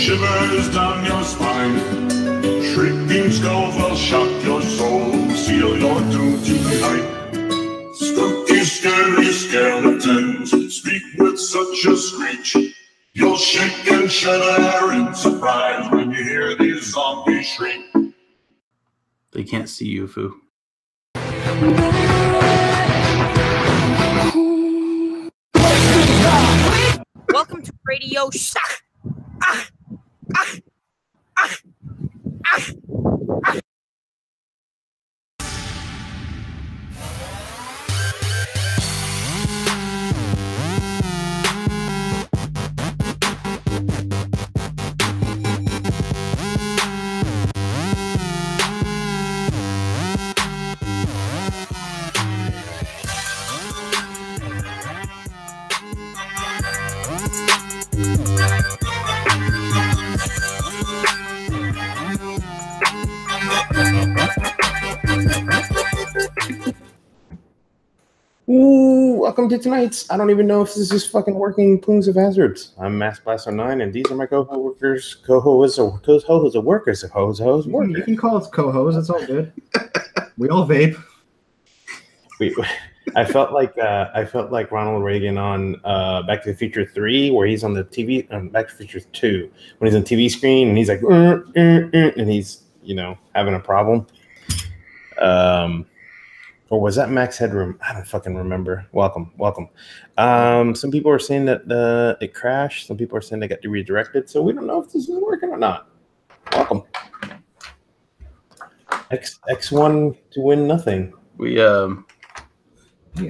shivers down your spine. Shrieking skulls will shock your soul, seal your doom tonight. Spooky, scary skeletons speak with such a screech. You'll shake and shudder in surprise when you hear these zombies shriek. They can't see you, Foo. Welcome to Radio Shack. Ooh, welcome to tonight's. I don't even know if this is fucking working. Plumes of Hazard. I'm Mass Blaster 9, and these are my co-workers. Co-hosts are workers. You can call us co-hosts. It's all good. We all vape. I felt like Ronald Reagan on Back to the Future 3, where he's on the TV. Back to the Future 2, when he's on the TV screen and he's like, and he's having a problem. Or was that Max Headroom? I don't fucking remember. Welcome. Some people are saying that it crashed. Some people are saying they got redirected. So we don't know if this is working or not. Welcome. X1 to win nothing. We might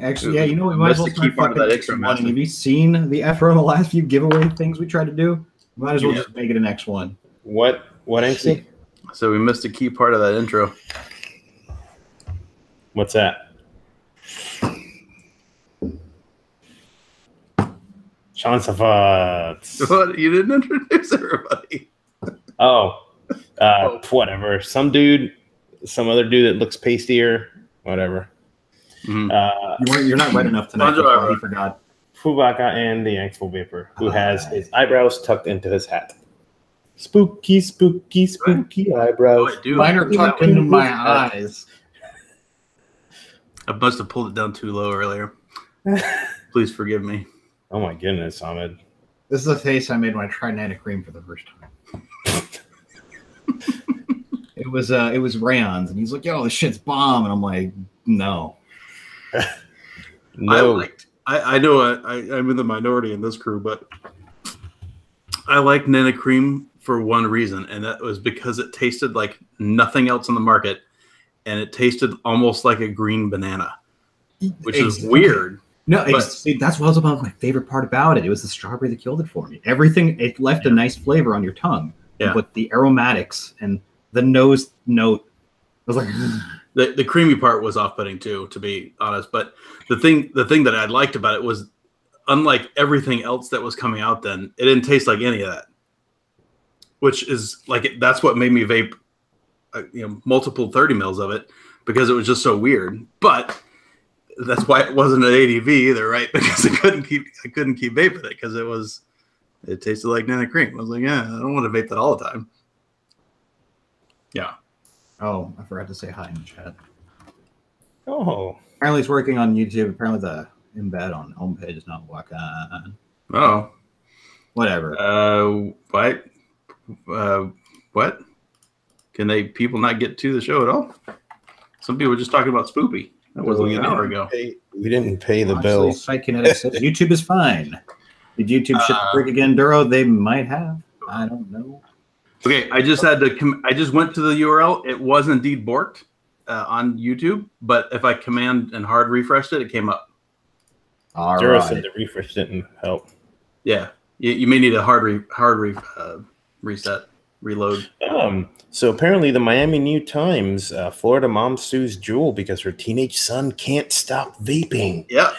as well keep part of that extra money. Have you seen the effort on the last few giveaway things we tried to do? We might as well just make it an X1. What Anxie? So we missed a key part of that intro. What's that? Chance of What? You didn't introduce everybody. Whatever. Some other dude that looks pastier. Whatever. Mm-hmm. You're not right enough tonight. I forgot. Fubaka and the Angstful Vapor, who has his eyebrows tucked into his hat. Spooky eyebrows. Mine are tucked into my eyes. I must have pulled it down too low earlier. Please forgive me. Oh my goodness, Ahmed. This is the face I made when I tried Nana Cream for the first time. It was Rayons, and he's like, "Yo, this shit's bomb," and I'm like, "No." No. I know I'm in the minority in this crew, but I like Nana Cream for one reason, and that was because it tasted like nothing else on the market. And it tasted almost like a green banana, which is weird. No, that's what was about my favorite part about it. It was the strawberry that killed it for me. Everything, it left a nice flavor on your tongue. Yeah. But the aromatics and the nose note was like... The creamy part was off-putting too, to be honest. But the thing that I liked about it was, unlike everything else that was coming out then, it didn't taste like any of that. Which is that's what made me vape multiple 30 mils of it, because it was just so weird. But that's why it wasn't an ADV either, right? Because I couldn't keep vaping it because it tasted like Nana Cream. I was like, yeah, I don't want to vape that all the time. Yeah. Oh, I forgot to say hi in the chat. Oh. Apparently it's working on YouTube. Apparently the embed on homepage is not working. Oh. Whatever. What? Can people not get to the show at all? Some people were just talking about Spoopy. That was like an hour ago. We didn't pay the bill. Psychokinetic says YouTube is fine. Did YouTube ship the brick again, Duro? They might have. I don't know. Okay, I just went to the URL. It was indeed borked on YouTube, but if I command and hard refreshed it, it came up. All Duro right. said the refresh didn't help. Yeah, you may need a hard reset. Reload. So apparently the Miami New Times, Florida mom sues Juul because her teenage son can't stop vaping. Yeah.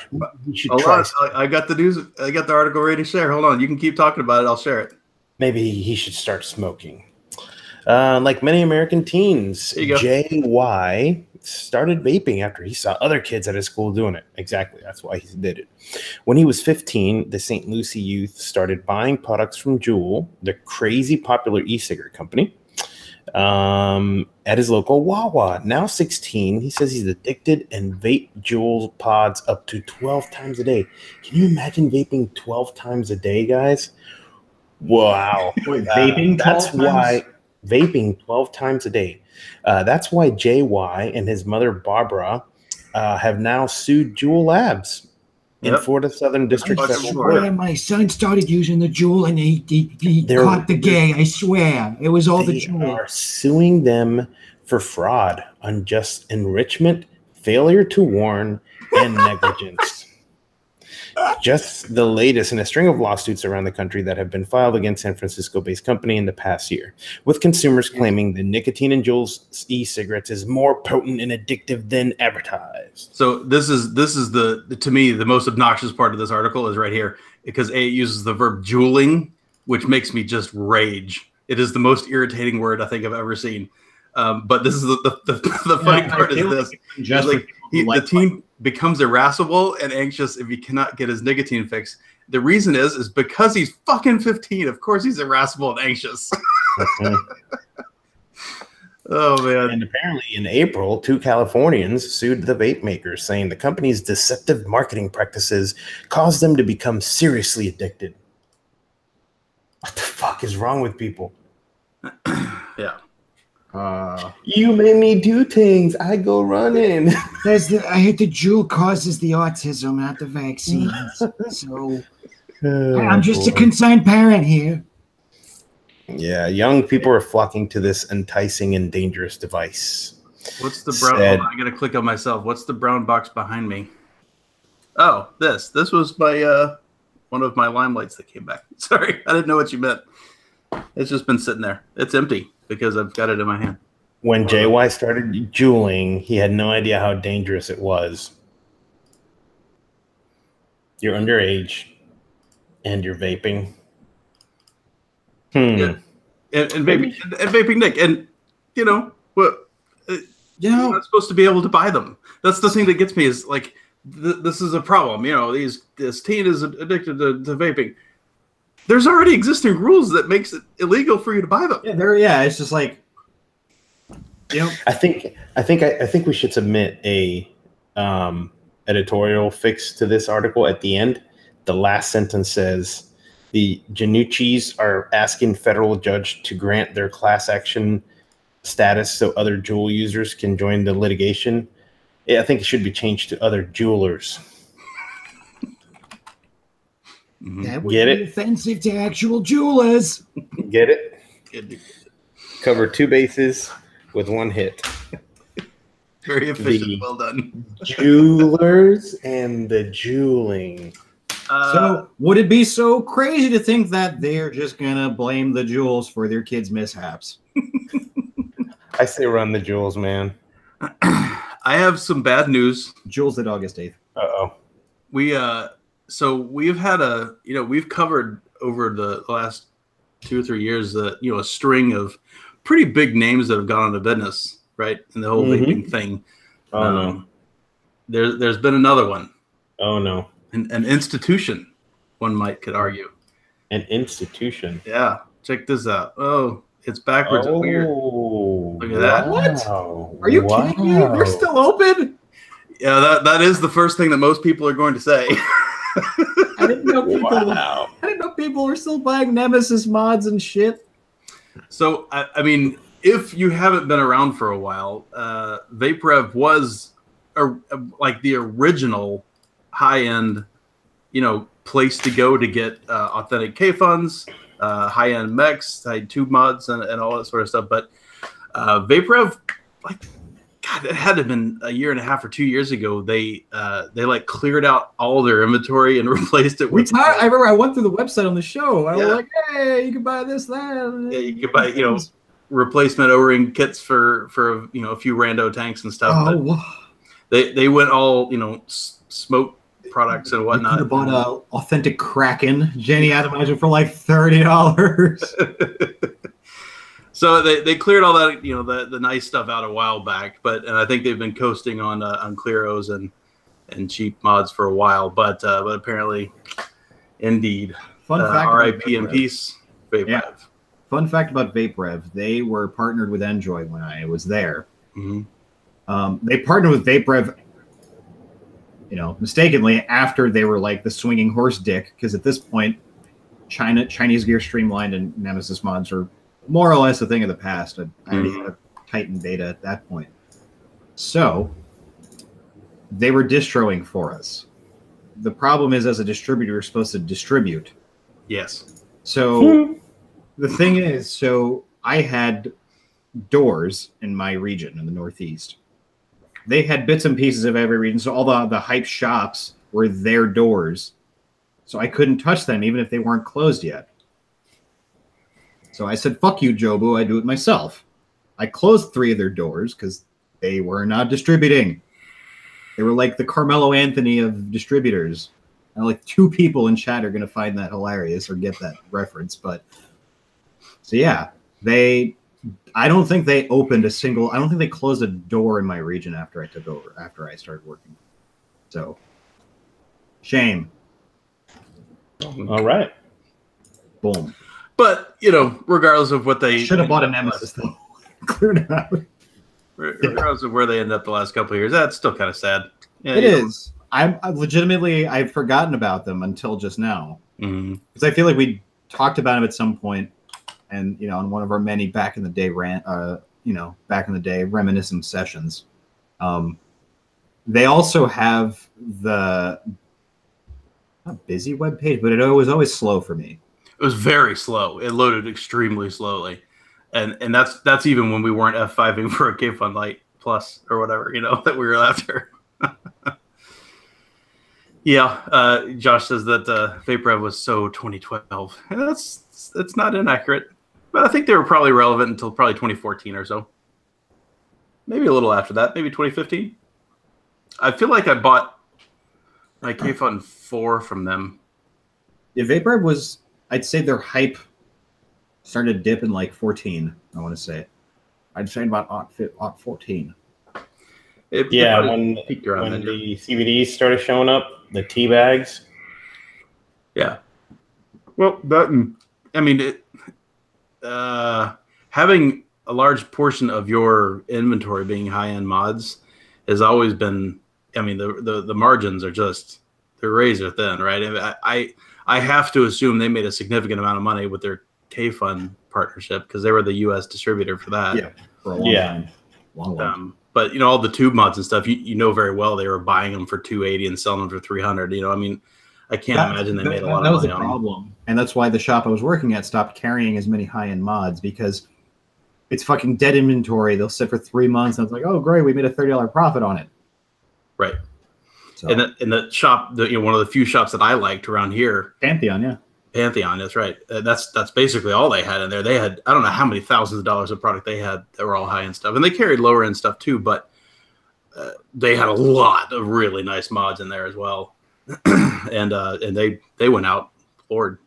You should Hold try. on. I got the news. I got the article ready to share. Hold on. You can keep talking about it. I'll share it. Maybe he should start smoking. Like many American teens, There you go. JY started vaping after he saw other kids at his school doing it. Exactly. That's why he did it. When he was 15, the St. Lucie youth started buying products from Juul, the crazy popular e-cigarette company, at his local Wawa. Now 16, he says he's addicted and vape Juul pods up to 12 times a day. Can you imagine vaping 12 times a day, guys? Wow. Wait, vaping 12 that's times? why vaping 12 times a day. That's why JY and his mother Barbara have now sued Juul Labs in Florida Southern District. I swear my son started using the Juul and he caught the gay. I swear. It was all the Juul. They are suing them for fraud, unjust enrichment, failure to warn, and negligence. Just the latest in a string of lawsuits around the country that have been filed against San Francisco-based company in the past year, with consumers claiming the nicotine in Juul's e-cigarettes is more potent and addictive than advertised. So this is the to me the most obnoxious part of this article is right here, because it uses the verb juuling, which makes me just rage. It is the most irritating word I think I've ever seen. But this is the funny part is this: just like the teen becomes irascible and anxious if he cannot get his nicotine fix. The reason is because he's fucking 15. Of course, he's irascible and anxious. Oh man! And apparently, in April, 2 Californians sued the vape makers, saying the company's deceptive marketing practices caused them to become seriously addicted. What the fuck is wrong with people? Yeah. You made me do things. I go running. I hate the Juul causes the autism, not the vaccines. So I'm just a concerned parent here. Yeah, young people are flocking to this enticing and dangerous device. What's the brown? Hold on, I gotta click on myself. What's the brown box behind me? Oh, this was my one of my limelights that came back. Sorry, I didn't know what you meant. It's just been sitting there. It's empty because I've got it in my hand. When JY started juuling, he had no idea how dangerous it was. You're underage and you're vaping. Yeah. And vaping, Nick, and you know what? You're not supposed to be able to buy them. That's the thing that gets me is like this is a problem. You know, this teen is addicted to vaping. There's already existing rules that makes it illegal for you to buy them. Yeah, it's just like, you know. I think we should submit a editorial fix to this article at the end. The last sentence says the Janucci's are asking federal judge to grant their class action status so other Juul users can join the litigation. I think it should be changed to other Juulers. That would be offensive to actual Juulers. Get it? Cover 2 bases with 1 hit. Very efficient. Well done. Juulers and the juuling. So would it be so crazy to think that they're just gonna blame the Juuls for their kids' mishaps? I say run the Juuls, man. I have some bad news. Juuls at August 8th. So we've had we've covered over the last 2 or 3 years a string of pretty big names that have gone out of business, right? In the whole vaping thing. Oh no. There's been another one. Oh no. An institution, one could argue. An institution. Yeah. Check this out. Oh, it's backwards and weird. Look at that. What? Are you kidding me? They're still open? Yeah, that is the first thing that most people are going to say. I didn't know people were still buying Nemesis mods and shit. So I mean, if you haven't been around for a while, VapeRev was like the original high-end, place to go to get authentic K-Funds, high-end mechs, tube mods, and all that sort of stuff. But VapeRev, God, it had to have been a year and a half or 2 years ago. They like cleared out all their inventory and replaced it with. I remember I went through the website on the show. I was like, "Hey, you can buy this, that." Yeah, you could buy replacement O-ring kits for a few rando tanks and stuff. Oh, wow. They went all smoke products and whatnot. You could have bought an authentic Kraken Jenny Atomizer for like $30. So they cleared all that, the nice stuff out a while back, and I think they've been coasting on Clearos and cheap mods for a while, but apparently, indeed, Fun fact, RIP in peace, VapeRev. Yeah. Fun fact about VapeRev: they were partnered with Enjoy when I was there. Mm-hmm. They partnered with VapeRev, mistakenly after they were like the swinging horse dick, because at this point, Chinese Gear Streamlined and Nemesis mods are more or less a thing of the past. I already had a Titan beta at that point. So they were distroing for us. The problem is, as a distributor, you're supposed to distribute. Yes. So the thing is, I had doors in my region in the Northeast. They had bits and pieces of every region. So all the hype shops were their doors. So I couldn't touch them even if they weren't closed yet. So I said, fuck you, Jobu, I do it myself. I closed 3 of their doors because they were not distributing. They were like the Carmelo Anthony of distributors. And like 2 people in chat are going to find that hilarious or get that reference. But so yeah, I don't think they closed a door in my region after I took over, after I started working. So shame. All right. Boom. But, regardless of what they... Should have bought a Nemesis, though. Cleared it out. Regardless of where they end up the last couple of years, that's still kind of sad. Yeah, it is. I've forgotten about them until just now. Because I feel like we talked about them at some point, and, on one of our many back in the day reminiscent sessions. They also have the... not busy webpage, but it was always slow for me. It was very slow. It loaded extremely slowly, and that's even when we weren't F5ing for a K-Fun Lite Plus or whatever that we were after. Yeah, Josh says that VapeRev was so 2012, and that's not inaccurate. But I think they were probably relevant until probably 2014 or so. Maybe a little after that, maybe 2015. I feel like I bought my K-Fun 4 from them. Yeah, VapeRev was, I'd say their hype started to dip in like 14, I want to say. I'd say about 14. When the CBDs started showing up, the tea bags. Yeah. Well, having a large portion of your inventory being high-end mods has always been, the margins are just, they're razor thin, right? I have to assume they made a significant amount of money with their K-Fun partnership because they were the U.S. distributor for that. Yeah, for a long time. Long. But all the tube mods and stuff, you know very well they were buying them for $280 and selling them for $300. I can't imagine they made a lot of money on them. That was a problem, and that's why the shop I was working at stopped carrying as many high-end mods because it's fucking dead inventory. They'll sit for 3 months, and it's like, oh great, we made a $30 profit on it. Right. So. And the shop, one of the few shops that I liked around here, Pantheon, yeah. Pantheon, that's right. That's basically all they had in there. They had, I don't know how many thousands of dollars of product they had that were all high-end stuff. And they carried lower-end stuff too, but they had a lot of really nice mods in there as well. and they went out, Lord,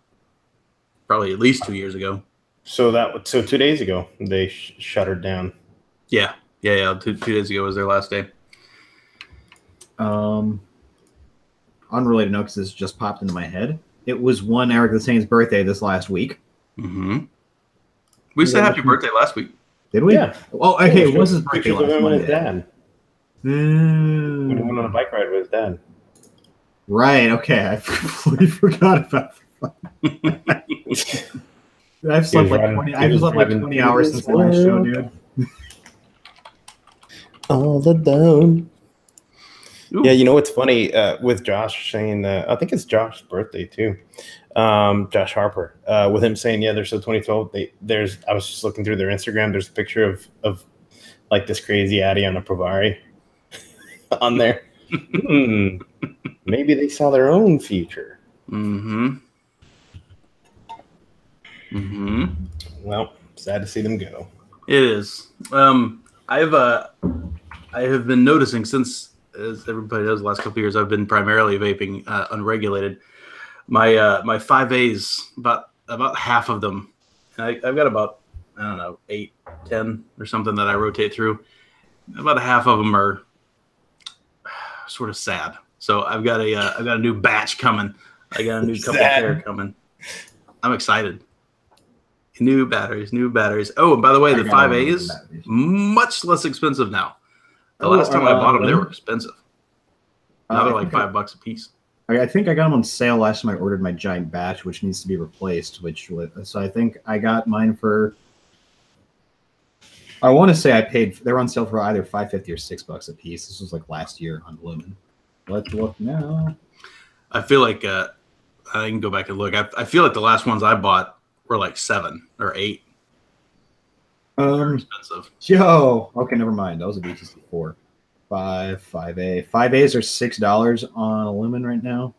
probably at least 2 years ago. So 2 days ago, they shuttered down. Yeah. 2 days ago was their last day. Unrelated note, because this just popped into my head. It was one Eric the Saint's birthday this last week. Mm-hmm. We said happy birthday last week. Did we? Yeah. Oh, okay. It was his birthday last Monday. His dad. When he went on a bike ride with his dad. Right. Okay. I completely forgot about that. I've slept like 20 hours since the last show, dude. All the down. Ooh. Yeah, what's funny with Josh saying, I think it's Josh's birthday too. Josh Harper, with him saying, yeah, they're so 2012. I was just looking through their Instagram. There's a picture of like this crazy Addy on a Provari on there. Maybe they saw their own future. Mm-hmm. Well, sad to see them go. It is. I have been noticing since, as everybody knows, the last couple of years, I've been primarily vaping unregulated. My 5As, about half of them, and I've got about I don't know, 8, 10 or something that I rotate through. About half of them are sort of sad. So I've got a new batch coming. I got a new couple pair coming. I'm excited. New batteries. Oh, and by the way, the 5As much less expensive now. The last time I bought them, they were expensive. Now they're like $5 a piece. I think I got them on sale last time I ordered my giant batch, which needs to be replaced. So I think I got mine for. I want to say I paid. They were on sale for either $5.50 or $6 a piece. This was like last year on Lumen. Let's look now. I feel like I can go back and look. I feel like the last ones I bought were like 7 or 8. Expensive. Yo, okay, never mind. That was a BTC 4. 5A. 5As are $6 on Lumen right now.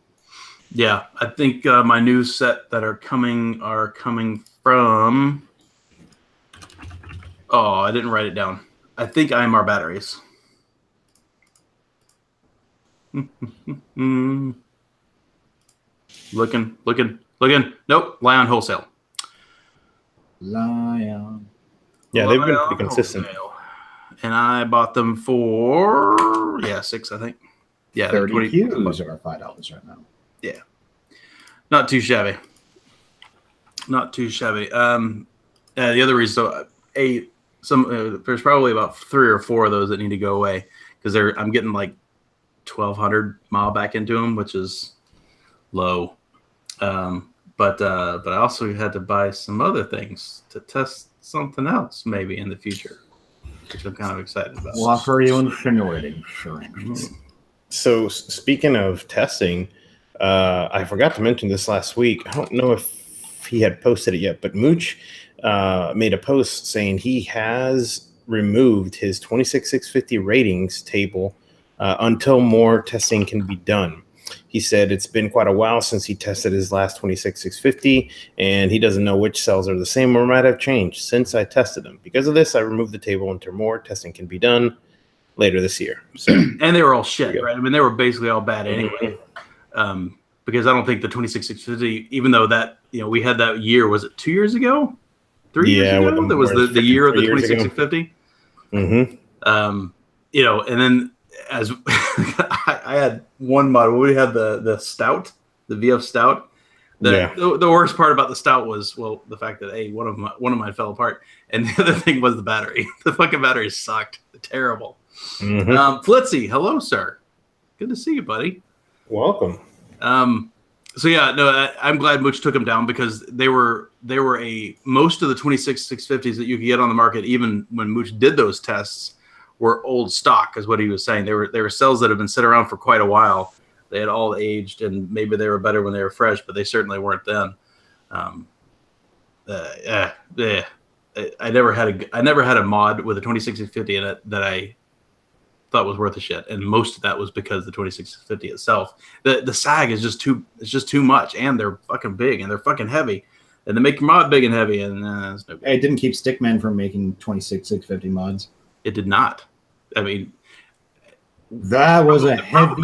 Yeah, I think my new set that are coming from. Oh, I didn't write it down. I think IMR batteries. Looking. Nope, Lion Wholesale. Lion. Yeah, they've been pretty consistent. Wholesale. And I bought them for 6, I think. Yeah, 30 Qs are $5 right now. Yeah, not too shabby. The other reason, there's probably about 3 or 4 of those that need to go away because I'm getting like 1,200 mile back into them, which is low. But I also had to buy some other things to test something else maybe in the future, which I'm kind of excited about. Well, for you insinuating, sure. So speaking of testing, I forgot to mention this last week. I don't know if he had posted it yet, but Mooch made a post saying he has removed his 26650 ratings table until more testing can be done. He said it's been quite a while since he tested his last 26650, and he doesn't know which cells are the same or might have changed since I tested them. Because of this, I removed the table until more testing can be done later this year. So, and they were all shit, right? I mean, they were basically all bad anyway. Because I don't think the 26650, even though that, we had that year, was it 2 years ago? 3 years ago? That was the year of the 26650. Mm-hmm. And then as I had one model, we had the Stout, the VF Stout. The worst part about the Stout was, the fact that one of mine fell apart, and the other thing was the battery. The fucking battery sucked. Terrible. Mm-hmm. Flitzy, hello, sir. Good to see you, buddy. Welcome. I'm glad Mooch took them down because they were most of the 26650s that you could get on the market, even when Mooch did those tests, were old stock, is what he was saying. They were cells that have been sitting around for quite a while. They had all aged, and maybe they were better when they were fresh, but they certainly weren't then. I never had a mod with a 26650 in it that I thought was worth a shit, and most of that was because the 26650 itself. The sag is just too much, and they're fucking big and they're fucking heavy, and they make your mod big and heavy, and it's no good. It didn't keep Stickman from making 26650 mods. It did not. I mean, that was a heavy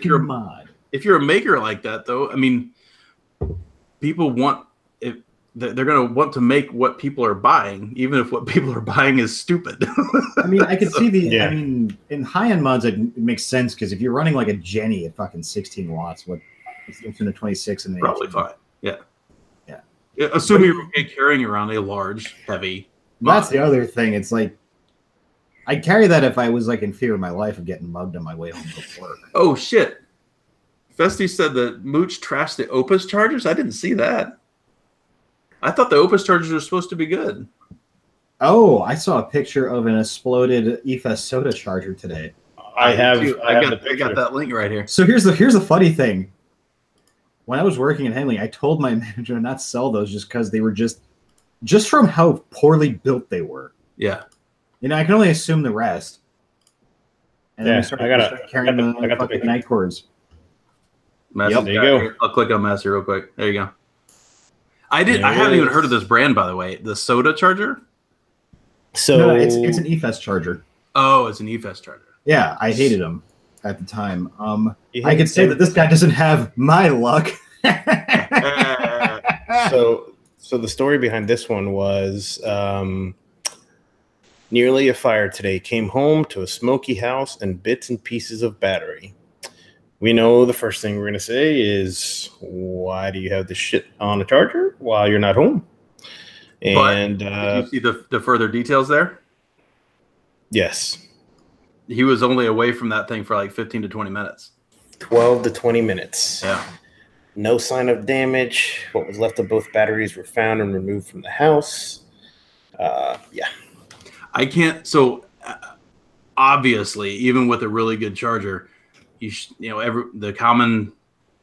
mod. If you're a maker like that, though, I mean, people want it. They're going to want to make what people are buying, even if what people are buying is stupid. I mean, I could see I mean, in high-end mods, it makes sense because if you're running like a Jenny at fucking 16 watts, it's in a 26 and probably fine. Yeah. Assuming you're okay carrying around a large, heavy mod. That's the other thing. It's like, I'd carry that if I was like in fear of my life of getting mugged on my way home from work. Oh shit! Festy said that Mooch trashed the Opus chargers. I didn't see that. I thought the Opus chargers were supposed to be good. Oh, I saw a picture of an exploded EFS soda charger today. I got that link right here. So here's the funny thing. When I was working in handling, I told my manager to not sell those just because they were just from how poorly built they were. Yeah. I can only assume the rest. And then I started carrying the fucking night cords. Master, there you go. I'll click on Master real quick. There you go. I haven't even heard of this brand, by the way. The soda charger? So no, it's an EFS charger. Oh, it's an EFS charger. Yeah, I hated them at the time. I could say that this guy doesn't have my luck. So the story behind this one was nearly a fire today. Came home to a smoky house and bits and pieces of battery. We know the first thing we're going to say is, why do you have this shit on a charger while you're not home? And did you see the further details there? Yes. He was only away from that thing for like 15 to 20 minutes. 12 to 20 minutes. Yeah. No sign of damage. What was left of both batteries were found and removed from the house. Yeah. I can't. So obviously, even with a really good charger, the common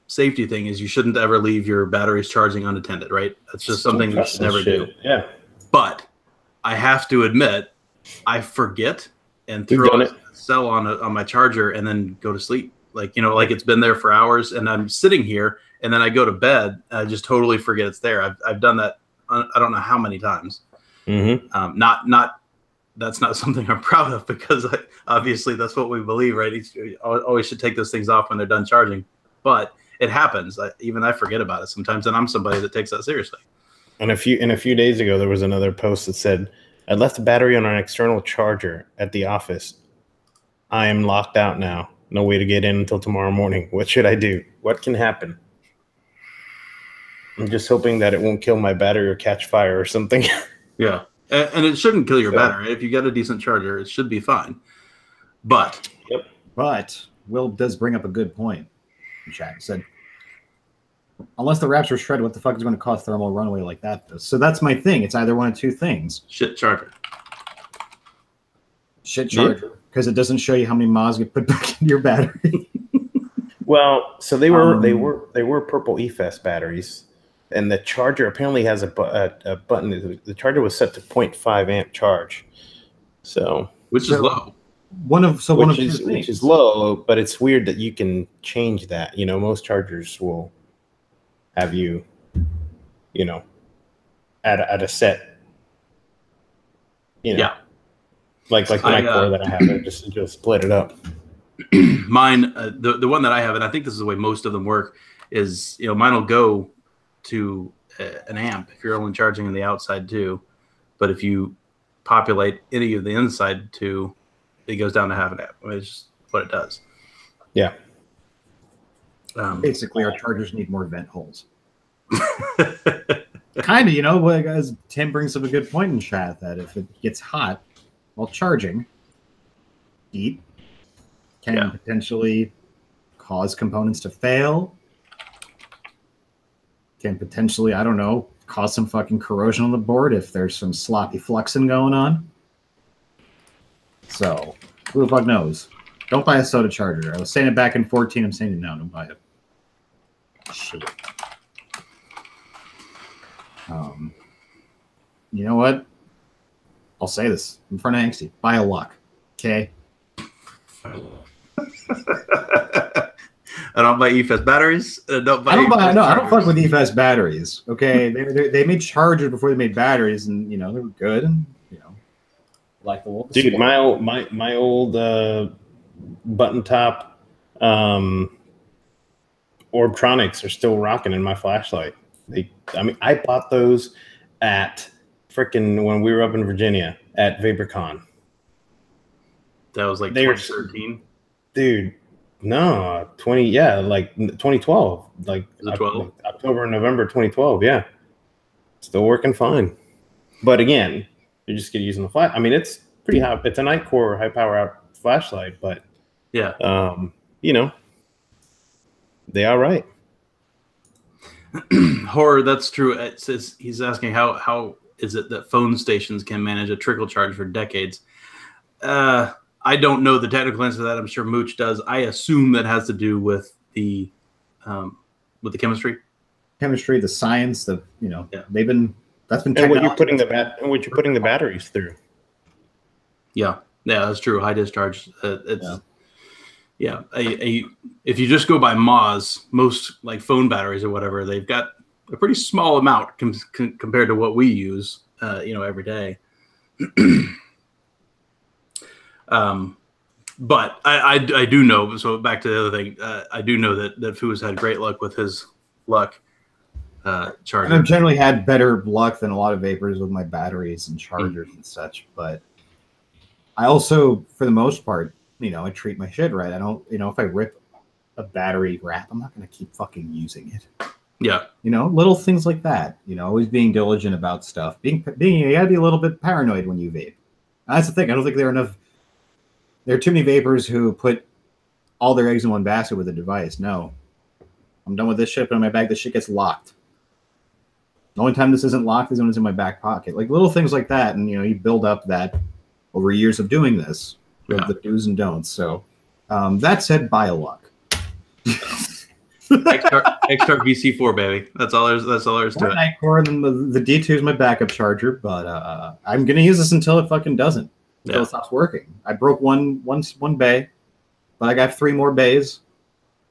safety thing is you shouldn't ever leave your batteries charging unattended, right? That's just something you should never do. Yeah. But I have to admit, I forget and throw a cell on my charger and then go to sleep. Like it's been there for hours and I'm sitting here and then I go to bed and I just totally forget it's there. I've done that. I don't know how many times. Mm-hmm. That's not something I'm proud of because obviously that's what we believe, right? You always should take those things off when they're done charging, but it happens. Even I forget about it sometimes, and I'm somebody that takes that seriously. And a few days ago, there was another post that said, "I left the battery on an external charger at the office. I am locked out now. No way to get in until tomorrow morning. What should I do? What can happen?" I'm just hoping that it won't kill my battery or catch fire or something. Yeah. And it shouldn't kill your battery. If you get a decent charger, it should be fine. But Will does bring up a good point. In chat, he said, unless the wraps are shredded, what the fuck is going to cause thermal runaway like that? So that's my thing. It's either one of two things. Shit charger. Shit charger. Because it doesn't show you how many mods get put back in your battery. Well, so they were purple EFS batteries. And the charger apparently has a button. The charger was set to 0.5 amp charge, which is low. Which is low, but it's weird that you can change that. Most chargers will have you, at a set. Yeah. Like the mic core that I have, just split it up. Mine, the one that I have, and I think this is the way most of them work, is mine will go to an amp if you're only charging on the outside too, but if you populate any of the inside too, it goes down to half an amp. It's just what it does. Yeah. Basically, our chargers need more vent holes. Kind of, as Tim brings up a good point in chat, that if it gets hot while charging, heat can potentially cause components to fail. Can potentially, I don't know, cause some fucking corrosion on the board if there's some sloppy fluxing going on. So, who the fuck knows? Don't buy a soda charger. I was saying it back in 14. I'm saying it now. Don't buy it. Shit. You know what? I'll say this in front of Angsty. Buy a Luck. Okay? I don't buy EFS batteries. I don't fuck with EFS batteries. Okay, they made chargers before they made batteries, and they were good, and like the old. Dude, my old button top Orbtronics are still rocking in my flashlight. I bought those at frickin' when we were up in Virginia at VaporCon. That was like 2013, dude. No, 2012, like October and November 2012. Yeah, still working fine. But again, you're just using the flash. I mean, it's pretty high. It's a night core high power out flashlight, but yeah, they are right. Horror, that's true. It says he's asking how is it that phone stations can manage a trickle charge for decades? I don't know the technical answer to that. I'm sure Mooch does. I assume that has to do with the chemistry. Chemistry, the science, that's been and what you're putting the batteries through. Yeah, that's true. High discharge. If you just go by MOS, most like phone batteries or whatever, they've got a pretty small amount compared to what we use, every day. But I do know, so back to the other thing, I do know that Foo's had great luck with his luck. charger. And I've generally had better luck than a lot of vapors with my batteries and chargers and such. But I also, for the most part, I treat my shit right. I don't, if I rip a battery wrap, I'm not going to keep fucking using it. Yeah. Little things like that. Always being diligent about stuff. You got to be a little bit paranoid when you vape. That's the thing. I don't think there are too many vapors who put all their eggs in one basket with a device. No. I'm done with this shit, put it in my bag. This shit gets locked. The only time this isn't locked is when it's in my back pocket. Like little things like that. And, you build up that over years of doing this. The do's and don'ts. So that said, buy a luck. X-Start VC4, baby. That's all there's to it. Nightcore, and then the D2 is my backup charger, but I'm going to use this until it fucking doesn't. Until it stops working. I broke one bay, but I got 3 more bays.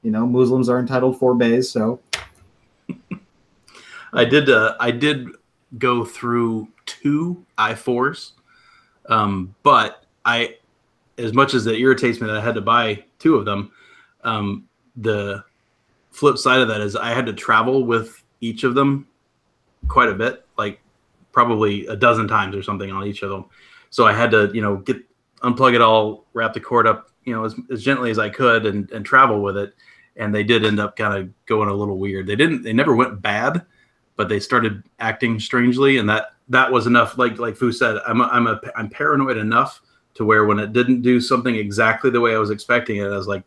Muslims are entitled 4 bays, so. I did go through 2 i4s, but as much as it irritates me that I had to buy 2 of them, the flip side of that is I had to travel with each of them quite a bit, like probably a dozen times or something on each of them. So I had to, unplug it all, wrap the cord up, as gently as I could and travel with it. And they did end up kind of going a little weird. They never went bad, but they started acting strangely. And that was enough. Like Fu said, I'm paranoid enough to where when it didn't do something exactly the way I was expecting it, I was like,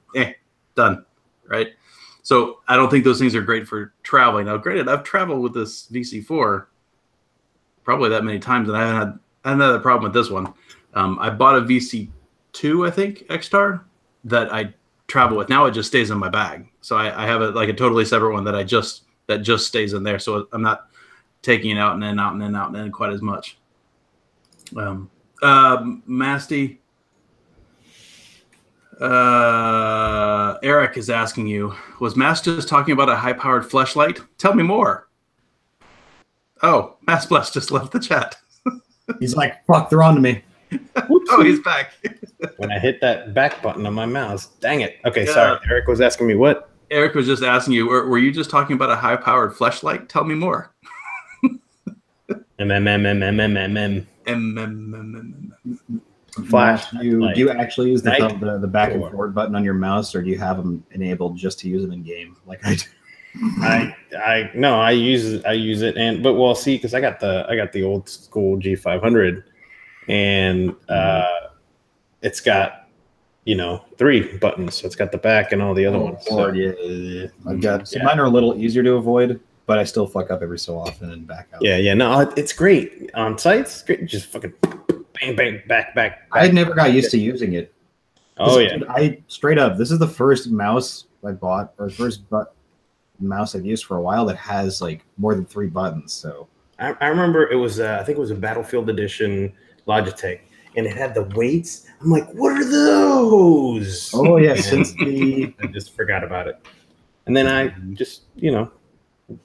done. Right. So I don't think those things are great for traveling. Now, granted, I've traveled with this VC4 probably that many times, and I haven't had a problem with this one. I bought a VC2, I think, X-Star, that I travel with. Now it just stays in my bag. So I have a totally separate one that just stays in there. So I'm not taking it out and in quite as much. Masty. Eric is asking you, was Mass just talking about a high-powered fleshlight? Tell me more. Oh, Mass Bless just left the chat. He's like, fuck, they're on to me. Oh, he's back. When I hit that back button on my mouse, dang it. Okay, sorry. Eric was asking me what? Eric was just asking you, were you just talking about a high-powered fleshlight? Tell me more. Flash. Do you actually use the back and forward button on your mouse, or do you have them enabled just to use them in game like I do? I use it, because I got the old school G500, and it's got 3 buttons, so it's got the back and all the other ones. Yeah. I've got mine are a little easier to avoid, but I still fuck up every so often and back out. Yeah, no, it's great on sites. It's great, just fucking bang, bang, back. I never got used to using it. Oh yeah, dude, I straight up. This is the first mouse I bought, or the first mouse I've used for a while that has like more than 3 buttons. So I remember it was I think it was a Battlefield Edition Logitech, and it had the weights. I'm like, what are those? Oh yeah, I just forgot about it, and then I just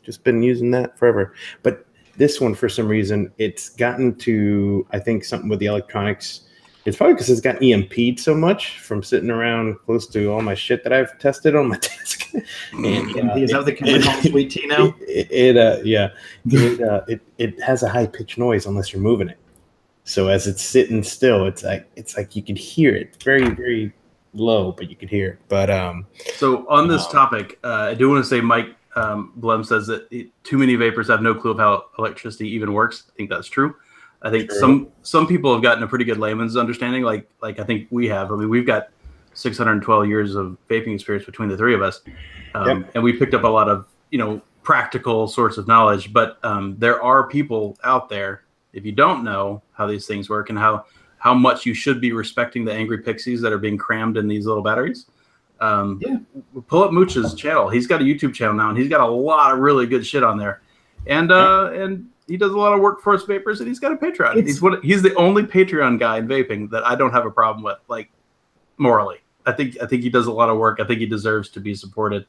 just been using that forever. But this one, for some reason, it's gotten to, I think, something with the electronics. It's probably because it's got EMP'd so much from sitting around close to all my shit that I've tested on my desk. And, is that what the computer calls Sweet Tea now? It has a high pitched noise unless you're moving it. So as it's sitting still, it's like you can hear it very, very low, but you could hear it. But so on this topic, I do want to say, Mike Blum says that too many vapors have no clue of how electricity even works. I think that's true. I think some people have gotten a pretty good layman's understanding, like I think we have. I mean, we've got 612 years of vaping experience between the 3 of us, and we picked up a lot of practical sorts of knowledge. But there are people out there, if you don't know how these things work and how much you should be respecting the angry pixies that are being crammed in these little batteries. Pull up Mooch's channel. He's got a YouTube channel now, and he's got a lot of really good shit on there, and he does a lot of work for us vapors, and he's got a Patreon. He's the only Patreon guy in vaping that I don't have a problem with, like morally. I think he does a lot of work. I think he deserves to be supported.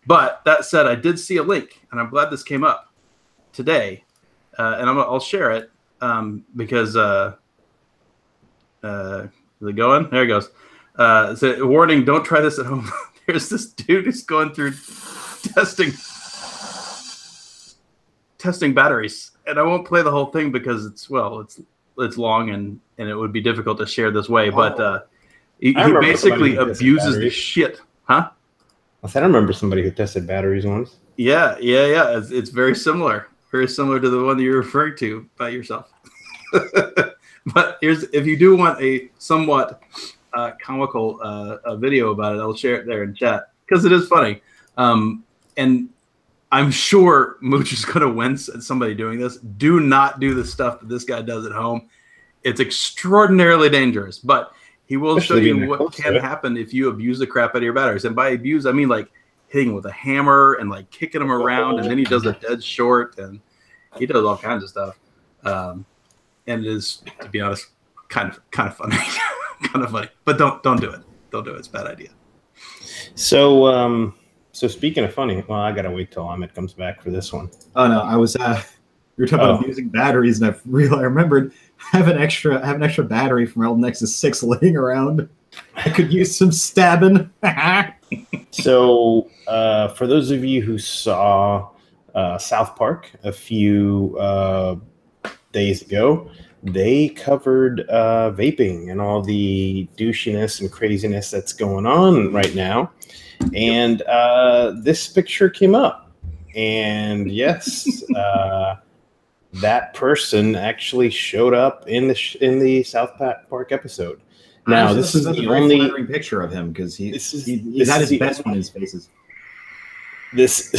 But that said, I did see a link, and I'm glad this came up today, and I'll share it because is it going? There it goes. So warning, don't try this at home. There's this dude who's going through testing. testing batteries, and I won't play the whole thing because it's long and it would be difficult to share this way. But he basically abuses the shit, huh? I said I remember somebody who tested batteries once. Yeah. It's very similar to the one that you're referring to by yourself. But if you do want a somewhat comical video about it, I'll share it there in chat because it is funny. And I'm sure Mooch is going to wince at somebody doing this. Do not do the stuff that this guy does at home. It's extraordinarily dangerous, but he will show you what can happen if you abuse the crap out of your batteries. And by abuse, I mean like hitting with a hammer and like kicking them around. And then he does a dead short and he does all kinds of stuff. And it is, to be honest, kind of funny, kind of funny. But don't do it. Don't do it. It's a bad idea. So speaking of funny, well, I gotta wait till Ahmed comes back for this one. Oh no, I was. You were talking about using batteries, and I remembered I have an extra battery from Elden Nexus 6 laying around. I could use some stabbing. So, for those of you who saw South Park a few days ago, they covered vaping and all the douchiness and craziness that's going on right now. And this picture came up. And yes, that person actually showed up in the South Park episode. Now, this is the only flattering picture of him because he's at his best when his face is. This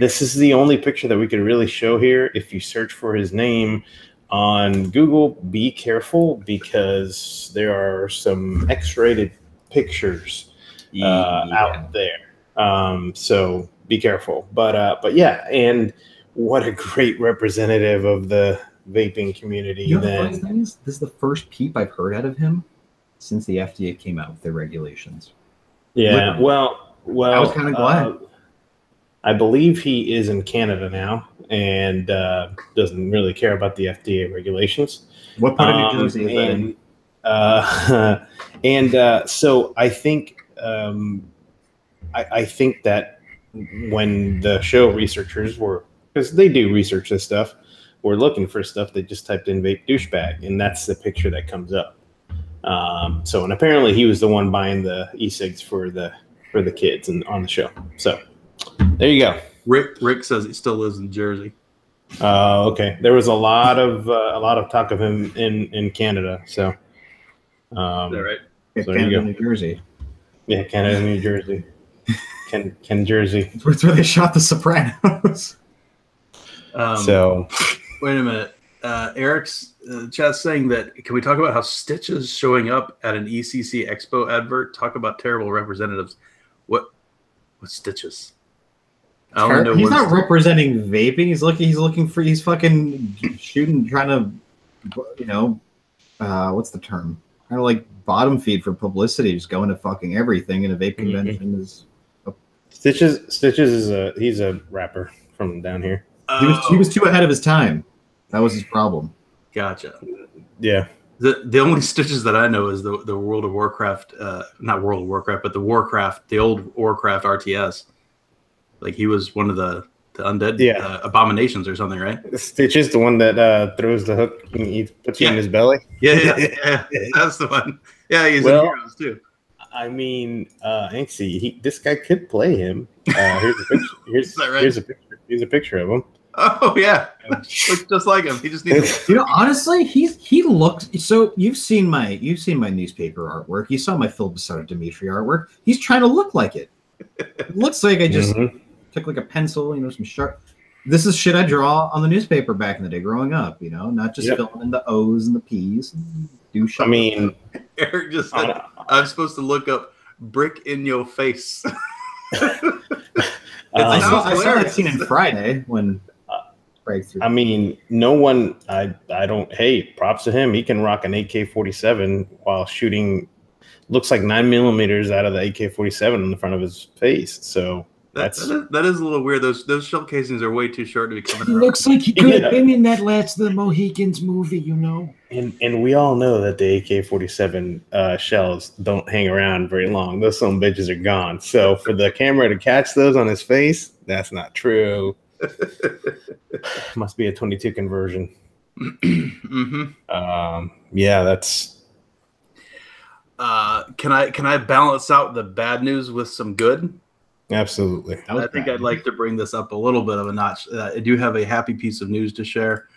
is the only picture that we could really show here. If you search for his name on Google, be careful because there are some X-rated pictures out there. So be careful. But yeah, and what a great representative of the vaping community. You know the funny thing is, this is the first peep I've heard out of him since the FDA came out with their regulations. Yeah, literally. Well, I was kind of glad. I believe he is in Canada now and doesn't really care about the FDA regulations. What part of New Jersey is that in? So I think I think that when the show researchers were, because they do research this stuff, were looking for stuff, they just typed in vape douchebag, and that's the picture that comes up. And apparently he was the one buying the e-cigs for the kids and on the show. So there you go. Rick says he still lives in Jersey. Okay. There was a lot of talk of him in Canada. So, is that right? So Canada, New Jersey. Yeah, Canada, New Jersey. Ken Jersey. It's where they shot The Sopranos. So, wait a minute. Eric's chat's saying that, can we talk about how Stitch is showing up at an ECC Expo advert? Talk about terrible representatives. What Stitches? I don't know. He's not representing vaping. He's fucking shooting, trying to, what's the term? Kind of like bottom feed for publicity, just going to fucking everything in a vape convention is. Stitches he's a rapper from down here. He was too ahead of his time. That was his problem. Gotcha. Yeah. The only Stitches that I know is the World of Warcraft, not World of Warcraft, but the old Warcraft RTS. Like he was one of the undead abominations or something, right? Stitch is the one that throws the hook and he puts you in his belly. Yeah. That's the one. Yeah, he's in Heroes too. I mean, Anxie, this guy could play him. Here's a picture. Is that right? Here's a picture of him. Oh yeah, looks just like him. He just needs. Honestly, he looks. So you've seen my newspaper artwork. You saw my Phil Bassano Dimitri artwork. He's trying to look like it. It looks like I just took like a pencil, some sharp. This is shit I draw on the newspaper back in the day, growing up. Not just filling in the O's and the P's. I mean, Eric just said I'm supposed to look up "brick in your face." I saw that scene in Friday when. I mean, no one. I don't. Hey, props to him. He can rock an AK-47 while shooting. Looks like 9mm out of the AK-47 in the front of his face. So that is a little weird. Those shell casings are way too short to be coming. He looks like he could have been in that last the Mohicans movie, And we all know that the AK-47 shells don't hang around very long. Those some bitches are gone. So for the camera to catch those on his face, that's not true. Must be a 22 conversion. Mm-hmm. Yeah, that's. Can I balance out the bad news with some good? Absolutely. I think I'd like to bring this up a little bit of a notch. I do have a happy piece of news to share.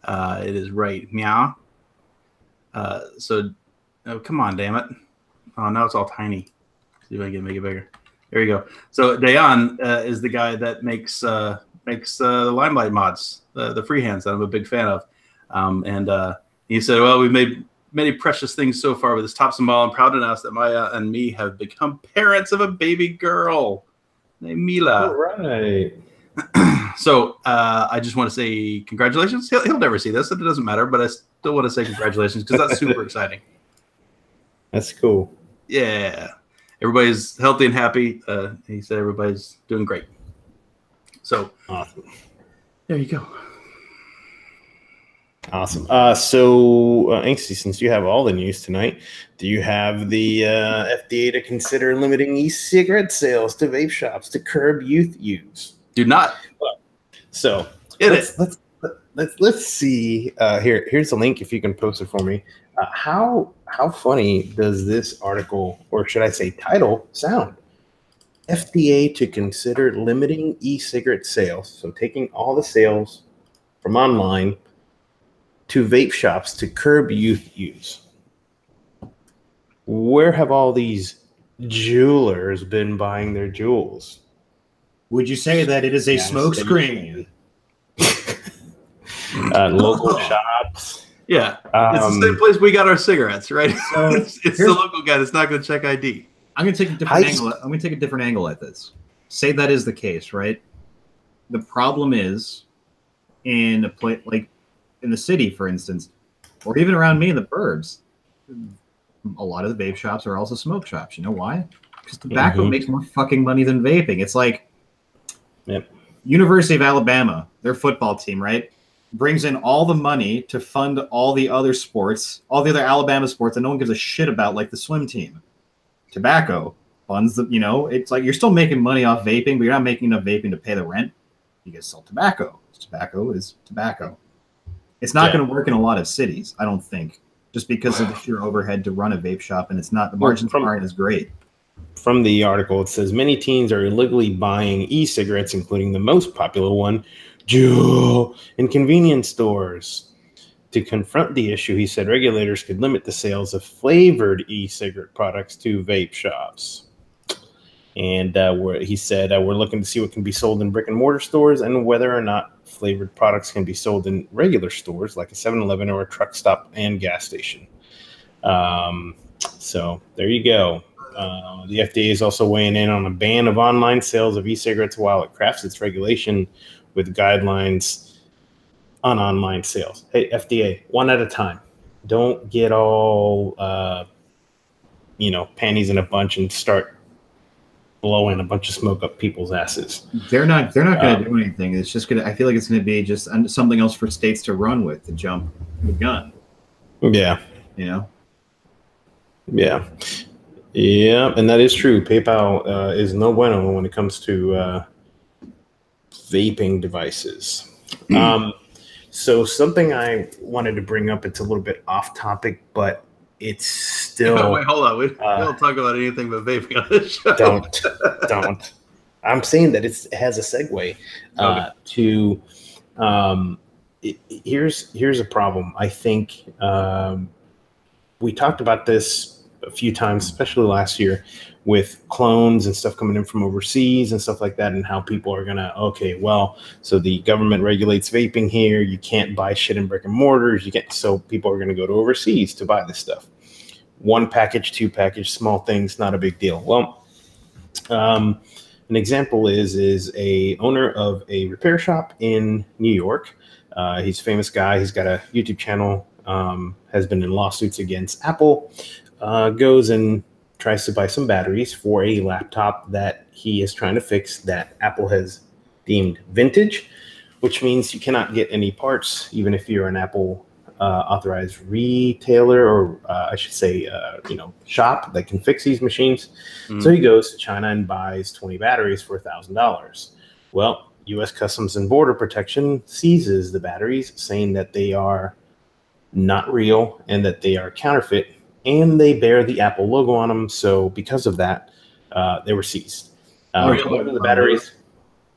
It is right meow. So, oh, come on, damn it! Oh, now it's all tiny. See if I can make it bigger. There you go. So Dayan is the guy that makes the Limelight mods, the freehands that I'm a big fan of. And he said, "Well, we've made many precious things so far with this Tops and Ball. I'm proud to announce that Maya and me have become parents of a baby girl named Mila." All right. So I just want to say congratulations. He'll never see this, and it doesn't matter. But I still want to say congratulations because that's super exciting. That's cool. Yeah, everybody's healthy and happy. He said everybody's doing great. So Awesome. there you go. Awesome. Angsty, since you have all the news tonight, do you have the FDA to consider limiting e-cigarette sales to vape shops to curb youth use? Do not. So let's see. Here's a link if you can post it for me. How funny does this article, or should I say title, sound? FDA to consider limiting e-cigarette sales, so taking all the sales from online to vape shops to curb youth use. Where have all these Juulers been buying their Juuls? Would you say that it is a smoke screen? Local shops. Yeah, it's the same place we got our cigarettes, right? So it's the local guy that's not going to check ID. I'm going to take a different angle. I'm going to take a different angle at this. Say that is the case, right? The problem is in a place like in the city, for instance, or even around me in the burbs, a lot of the vape shops are also smoke shops. You know why? Because tobacco makes more fucking money than vaping. It's like University of Alabama, their football team, right? Brings in all the money to fund all the other sports, all the other Alabama sports that no one gives a shit about, like the swim team. Tobacco funds the, it's like you're still making money off vaping, but you're not making enough vaping to pay the rent. You guys sell tobacco. Tobacco is tobacco. It's not going to work in a lot of cities, I don't think, just because of the sheer overhead to run a vape shop, and it's not, the margins aren't as great. From the article, it says many teens are illegally buying e-cigarettes, including the most popular one, Juul, in convenience stores. To confront the issue, he said regulators could limit the sales of flavored e-cigarette products to vape shops. And he said, we're looking to see what can be sold in brick and mortar stores and whether or not flavored products can be sold in regular stores like a 7-Eleven or a truck stop and gas station. So there you go. The FDA is also weighing in on a ban of online sales of e-cigarettes while it crafts its regulation with guidelines on online sales. Hey, FDA, one at a time. Don't get all, panties in a bunch and start blowing a bunch of smoke up people's asses. They're not going to do anything. It's just I feel like it's going to be just something else for states to run with, to jump the gun. Yeah. Yeah. Yeah, and that is true. PayPal is no bueno when it comes to vaping devices. So something I wanted to bring up, it's a little bit off topic, but it's still... Wait, hold on. We don't talk about anything but vaping on this show. Don't. I'm saying that it has a segue to... Here's a problem. I think we talked about this a few times, especially last year, with clones and stuff coming in from overseas and stuff like that, and how people are gonna, so the government regulates vaping here. You can't buy shit in brick and mortars. So people are gonna go to overseas to buy this stuff. 1 package, 2 package, small things, not a big deal. Well, an example is a owner of a repair shop in New York. He's a famous guy. He's got a YouTube channel. Has been in lawsuits against Apple. Goes and tries to buy some batteries for a laptop that he is trying to fix that Apple has deemed vintage, which means you cannot get any parts, even if you're an Apple authorized retailer, or I should say, shop that can fix these machines. So he goes to China and buys 20 batteries for $1,000. Well, U.S. Customs and Border Protection seizes the batteries, saying that they are not real and that they are counterfeit, and they bear the Apple logo on them. So because of that, they were seized. Whether the batteries,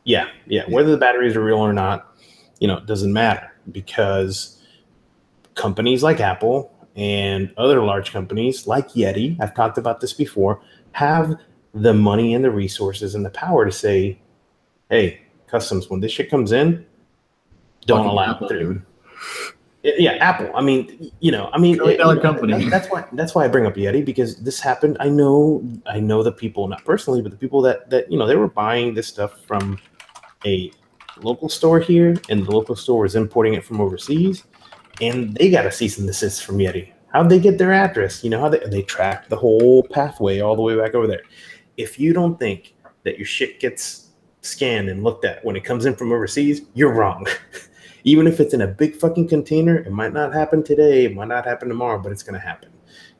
whether the batteries are real or not, it doesn't matter, because companies like Apple and other large companies like Yeti, I've talked about this before, have the money and the resources and the power to say, hey, Customs, when this shit comes in, don't allow it through. Dude. Yeah, Apple. I mean, $1 company. That's why I bring up Yeti, because this happened. I know the people, not personally, but the people that they were buying this stuff from a local store here, and the local store was importing it from overseas, and they got a cease and desist from Yeti. How'd they get their address? How they tracked the whole pathway all the way back over there. If you don't think that your shit gets scanned and looked at when it comes in from overseas, you're wrong. Even if it's in a big fucking container, it might not happen today, it might not happen tomorrow, but it's going to happen.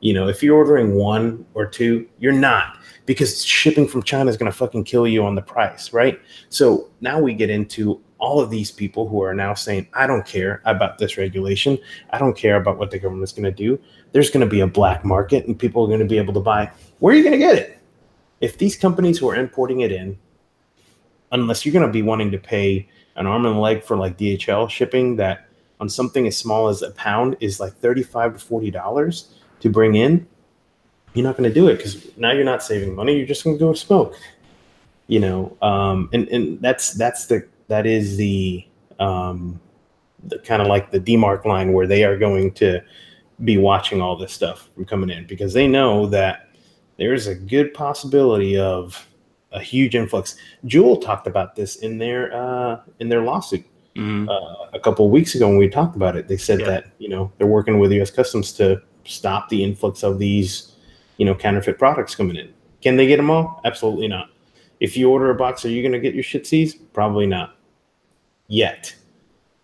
If you're ordering 1 or 2, you're not, because shipping from China is going to fucking kill you on the price, right? So now we get into all of these people who are now saying, I don't care about this regulation. I don't care about what the government's going to do. There's going to be a black market and people are going to be able to buy. Where are you going to get it? If these companies who are importing it in, unless you're going to be wanting to pay an arm and a leg for like DHL shipping, that on something as small as a pound is like $35 to $40 to bring in, you're not going to do it, because now you're not saving money. You're just going to go smoke, and that is the kind of like the demarc line where they are going to be watching all this stuff from coming in, because they know that there's a good possibility of a huge influx. Juul talked about this in their lawsuit a couple of weeks ago when we talked about it. They said that they're working with U.S. Customs to stop the influx of these counterfeit products coming in. Can they get them all? Absolutely not. If you order a box, are you going to get your shit seized? Probably not yet,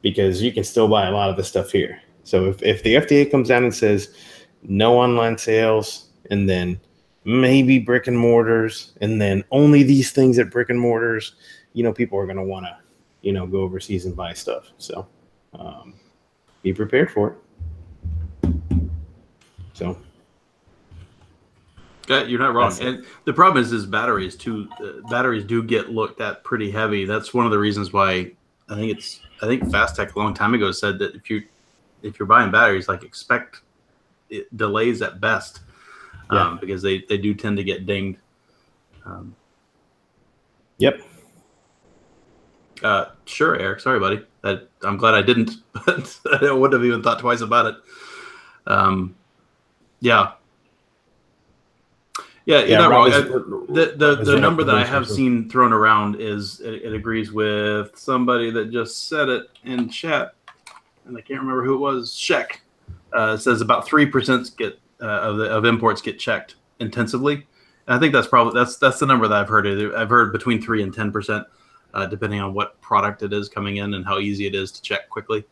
because you can still buy a lot of the stuff here. So if the FDA comes down and says no online sales, and then maybe brick and mortars, and then only these things at brick and mortars, people are going to want to, go overseas and buy stuff. So be prepared for it. So. Yeah, you're not wrong. And the problem is batteries too. Batteries do get looked at pretty heavy. That's one of the reasons why I think Fastech a long time ago said that if you're buying batteries, like, expect delays at best. Because they do tend to get dinged. Yep. Sure, Eric. Sorry, buddy. I'm glad I didn't, but I wouldn't have even thought twice about it. Yeah, you're not wrong. The number that I have seen thrown around is it agrees with somebody that just said it in chat, and I can't remember who it was. Sheck says about 3% get. Of imports get checked intensively. And I think that's the number that I've heard. I've heard between 3 and 10%, depending on what product it is coming in and how easy it is to check quickly.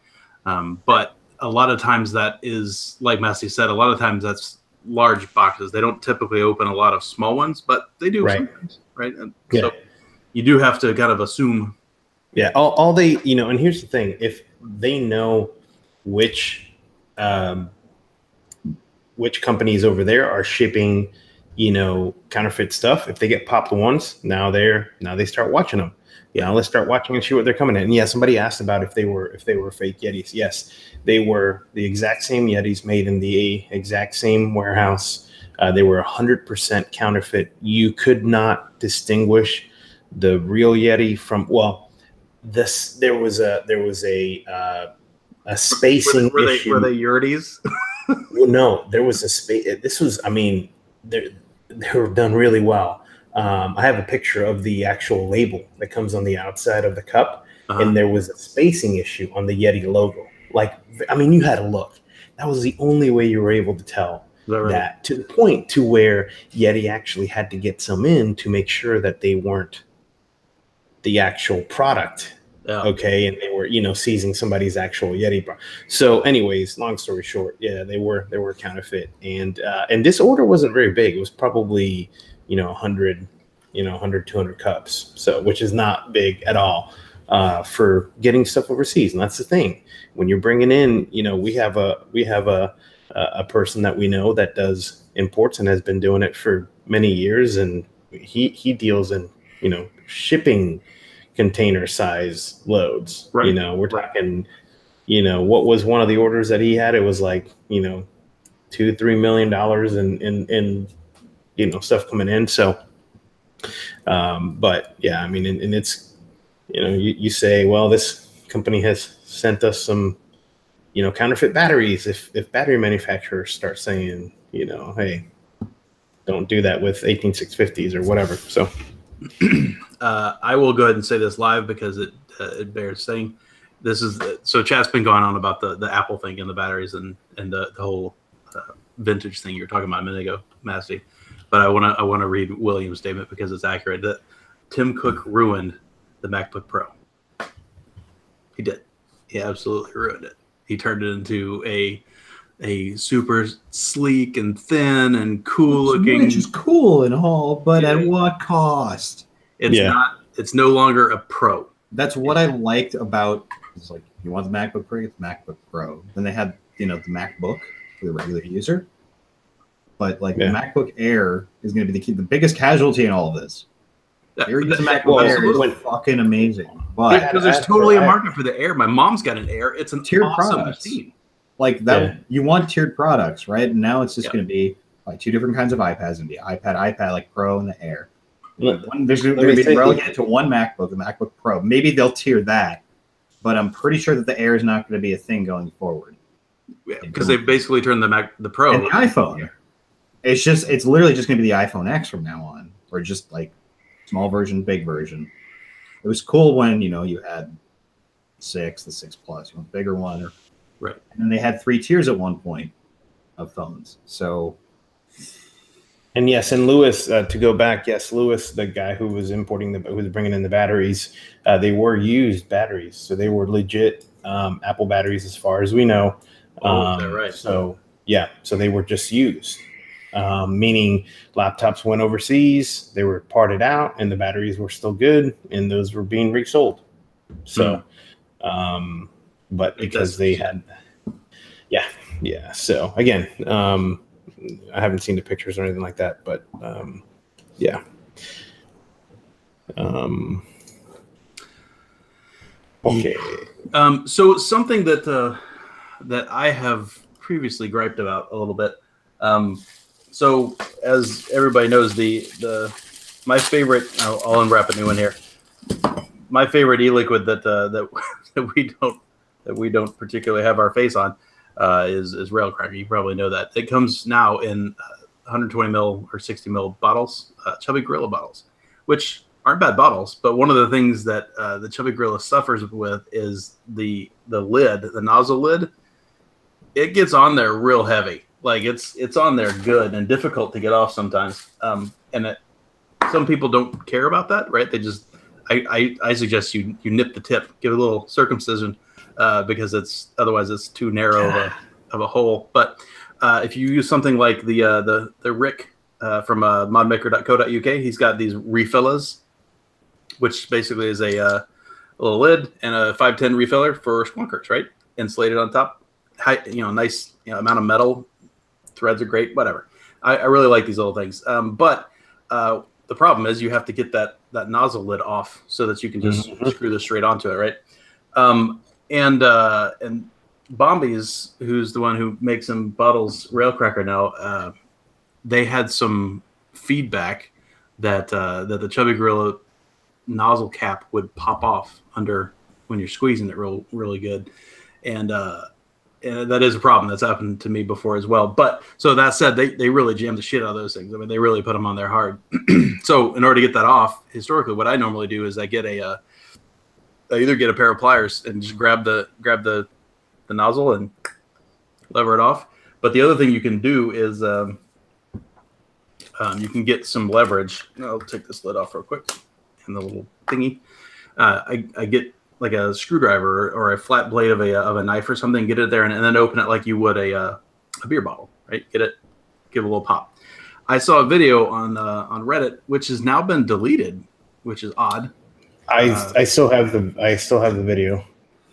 But a lot of times that is, like Massey said, a lot of times that's large boxes. They don't typically open a lot of small ones, but they do sometimes, right? And so you do have to kind of assume. Yeah, all they, and here's the thing: if they know which companies over there are shipping, counterfeit stuff, if they get popped once, now they start watching them. Now let's start watching and see what they're coming in. And yeah, somebody asked about if they were fake Yetis. Yes, they were the exact same Yetis, made in the exact same warehouse. They were 100% counterfeit. You could not distinguish the real Yeti from, there was a spacing issue. Were they Yurties? Well, no, there was a space. This was, they were done really well. I have a picture of the actual label that comes on the outside of the cup, and there was a spacing issue on the Yeti logo. You had to look. That was the only way you were able to tell that, to the point to where Yeti actually had to get some in to make sure that they weren't the actual product. Yeah. Okay, and they were, seizing somebody's actual Yeti. So, anyways, long story short, they were counterfeit, and this order wasn't very big. It was probably 100, 200 cups. So, which is not big at all. for getting stuff overseas. And that's the thing. When you're bringing in, we have a person that we know that does imports and has been doing it for many years, and he deals in shipping container size loads. Right. We're talking, what was one of the orders that he had? It was like $2-3 million in stuff coming in. So but yeah, I mean, and it's you say, well, this company has sent us some counterfeit batteries. If battery manufacturers start saying, hey, don't do that with 18650s or whatever. So I will go ahead and say this live because it bears saying. This is so chat's been going on about the Apple thing and the batteries and the whole vintage thing you were talking about a minute ago, Massey. But I want to read William's statement because it's accurate that Tim Cook ruined the MacBook Pro. He did. He absolutely ruined it. He turned it into a super sleek and thin and cool looking, which is cool and all, but at what cost? It's no longer a Pro. That's what I liked about. It's like, you want the MacBook Pro, it's MacBook Pro. Then they had the MacBook for the regular user, but the MacBook Air is going to be the biggest casualty in all of this. Air using MacBook Air is fucking amazing, but because there's totally a market for the Air. My mom's got an Air. It's an tiered awesome products. machine. Like that, you want tiered products, right? And now it's just going to be like two different kinds of iPads, and the iPad like Pro and the Air. There's going to be relegated to one MacBook, the MacBook Pro. Maybe they'll tier that, but I'm pretty sure that the Air is not going to be a thing going forward. Yeah, because they basically turned the Pro and the iPhone. Yeah. It's literally just going to be the iPhone X from now on, or just like small version, big version. It was cool when you had the 6 Plus, you want a bigger one, right? And then they had 3 tiers at one point of phones. So. And yes, and Lewis, to go back, yes, Lewis, the guy who was who was bringing in the batteries, they were used batteries, so they were legit Apple batteries, as far as we know. Is that right? So yeah, so they were just used, meaning laptops went overseas, they were parted out, and the batteries were still good, and those were being resold. So, but because they had, yeah. So again, I haven't seen the pictures or anything like that, but yeah. Okay. So something that I have previously griped about a little bit. So as everybody knows, my favorite, I'll unwrap a new one here. My favorite e-liquid that we don't particularly have our face on is Railcracker. You probably know that. It comes now in 120 mil or 60 mil bottles, Chubby Gorilla bottles, which aren't bad bottles. But one of the things that the Chubby Gorilla suffers with is the lid, the nozzle lid. It gets on there real heavy. Like it's on there good and difficult to get off sometimes. Some people don't care about that, right? They just I suggest you nip the tip, give it a little circumcision. Because otherwise it's too narrow of a hole. But if you use something like the Rick from modmaker.co.uk, he's got these refillers, which basically is a little lid and a 510 refiller for squonkers, right? Insulated on top, nice amount of metal. Threads are great, whatever. I really like these little things. But the problem is you have to get that nozzle lid off so that you can just screw this straight onto it, right? And Bombies, who's the one who makes them bottles, Railcracker now, they had some feedback that the Chubby Gorilla nozzle cap would pop off under when you're squeezing it really good, and that is a problem that's happened to me before as well. But so that said, they really jam the shit out of those things. I mean, they really put them on there hard. So in order to get that off, historically, what I normally do is I either get a pair of pliers and just grab the nozzle and lever it off. But the other thing you can do is you can get some leverage. I'll take this lid off real quick and the little thingy. I get like a screwdriver or a flat blade of a knife or something, get it there and then open it like you would a beer bottle, right? Get it, give it a little pop. I saw a video on Reddit, which has now been deleted, which is odd. I still have the video.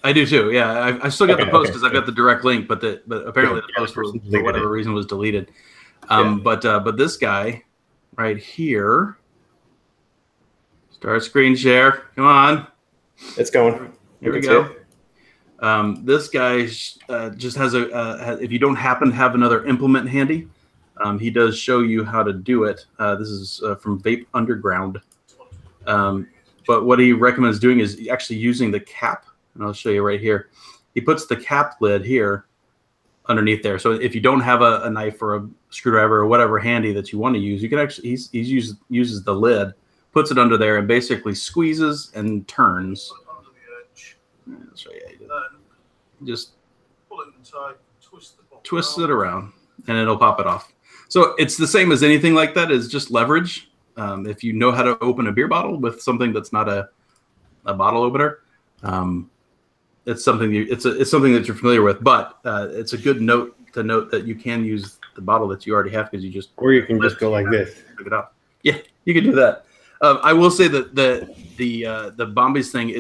I do too. Yeah, I still got the post because I've good. got the direct link, but apparently the post for whatever reason was deleted. But this guy right here, start screen share. Come on, it's going. Here we go. This guy just has if you don't happen to have another implement handy, he does show you how to do it. This is from Vape Underground. But what he recommends doing is actually using the cap, and I'll show you right here. He puts the cap lid here underneath there. So if you don't have a knife or a screwdriver or whatever handy that you want to use, you can actually uses the lid, puts it under there, and basically squeezes and turns. I'll show you. Just pull it inside, twist it around, and it'll pop it off. So it's the same as anything like that. Is just leverage. If you know how to open a beer bottle with something that's not a bottle opener, it's something it's something that you're familiar with. But it's a good note to note that you can use the bottle that you already have because you just or you can just go like this. Pick it up. Yeah, you can do that. I will say that the Bombies thing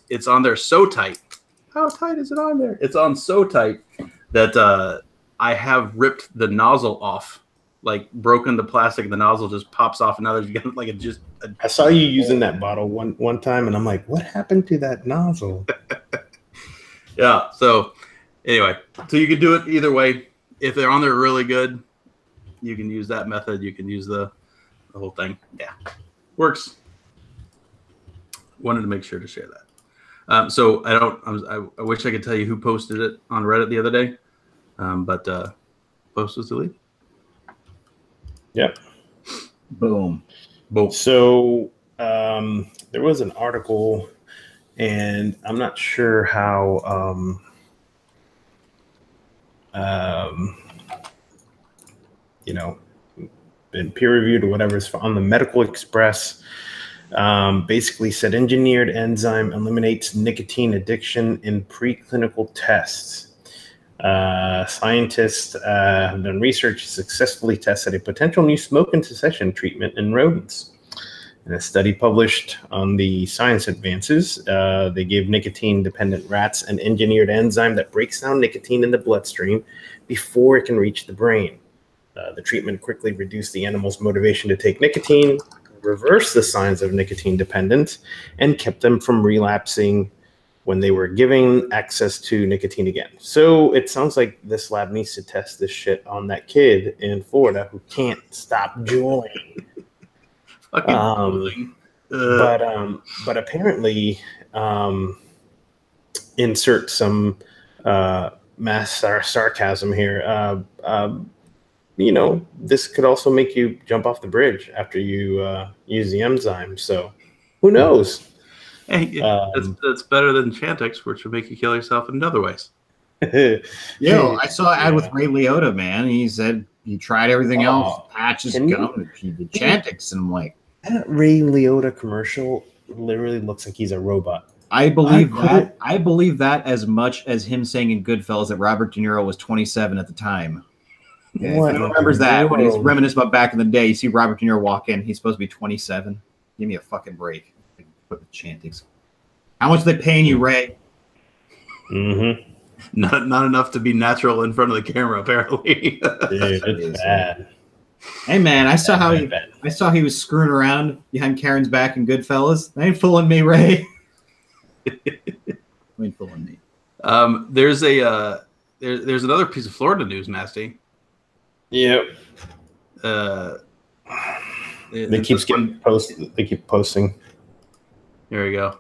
it's on there so tight. How tight is it on there? It's on so tight that I have ripped the nozzle off, like broken the plastic, and the nozzle just pops off. And now there's like I saw you using that bottle one time, and I'm like, what happened to that nozzle? Yeah. So anyway, so you can do it either way. If they're on there really good, you can use that method. You can use the whole thing. Yeah, works. Wanted to make sure to share that. So I wish I could tell you who posted it on Reddit the other day, but post was deleted. Yep. Boom. So there was an article, and I'm not sure how been peer reviewed or whatever. It's on the Medical Express. Basically said engineered enzyme eliminates nicotine addiction in preclinical tests. Scientists have done research to successfully tested a potential new smoke and cessation treatment in rodents. In a study published on the Science Advances, they gave nicotine-dependent rats an engineered enzyme that breaks down nicotine in the bloodstream before it can reach the brain. The treatment quickly reduced the animal's motivation to take nicotine, reversed the signs of nicotine dependence, and kept them from relapsing when they were given access to nicotine again. So it sounds like this lab needs to test this shit on that kid in Florida who can't stop juuling. But apparently, insert some mass sarcasm here. This could also make you jump off the bridge after you use the enzyme. So who knows? Hey, that's better than Chantix, which would make you kill yourself in other ways. I saw an ad with Ray Liotta, man. He said he tried everything else, patches, gum, he did Chantix, and I'm like, that Ray Liotta commercial literally looks like he's a robot. I believe that. I believe that as much as him saying in Goodfellas that Robert De Niro was 27 at the time. Yeah, if anyone remembers that when he's reminiscing about back in the day, you see Robert De Niro walk in, he's supposed to be 27. Give me a fucking break. Put the Chantix. How much are they paying you, Ray? Mm-hmm. Not enough to be natural in front of the camera, apparently. Dude, it's bad. Hey man, I saw he was screwing around behind Karen's back in Goodfellas. They ain't fooling me, Ray. Ain't fooling me. There's another piece of Florida news, Masty. Yep. They keep posting. There we go.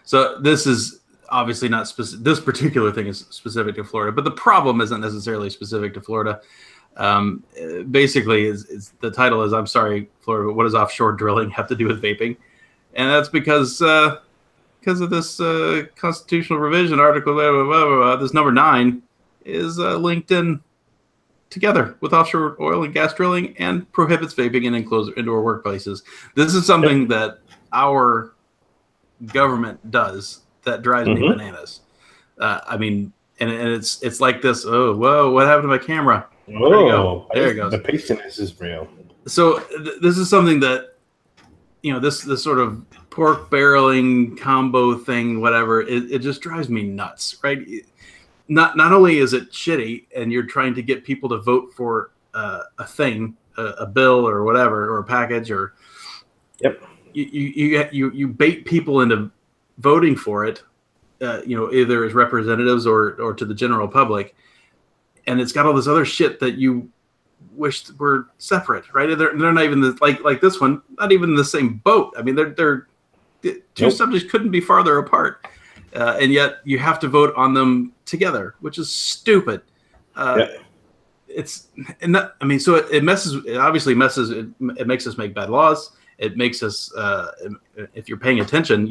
So this is obviously not specific. This particular thing is specific to Florida, but the problem isn't necessarily specific to Florida. Basically, is the title is, I'm sorry, Florida, but what does offshore drilling have to do with vaping? And that's because of this constitutional revision article. Blah, blah, blah, blah, this number 9 is linked in together with offshore oil and gas drilling and prohibits vaping in enclosed indoor workplaces. This is something that our government does that drives me bananas. I mean, and it's like this. Oh, whoa! What happened to my camera? Whoa! There it goes. The patience is real. So this is something that this sort of pork barreling combo thing, whatever, it just drives me nuts, right? Not only is it shitty, and you're trying to get people to vote for a thing, a bill or whatever, or a package, or Yep. You bait people into voting for it, either as representatives or to the general public, and it's got all this other shit that you wished were separate, right? They're not even like this one, not even in the same boat. I mean, they're two subjects couldn't be farther apart, and yet you have to vote on them together, which is stupid. So it messes. It obviously messes. It makes us make bad laws. It makes us, if you're paying attention,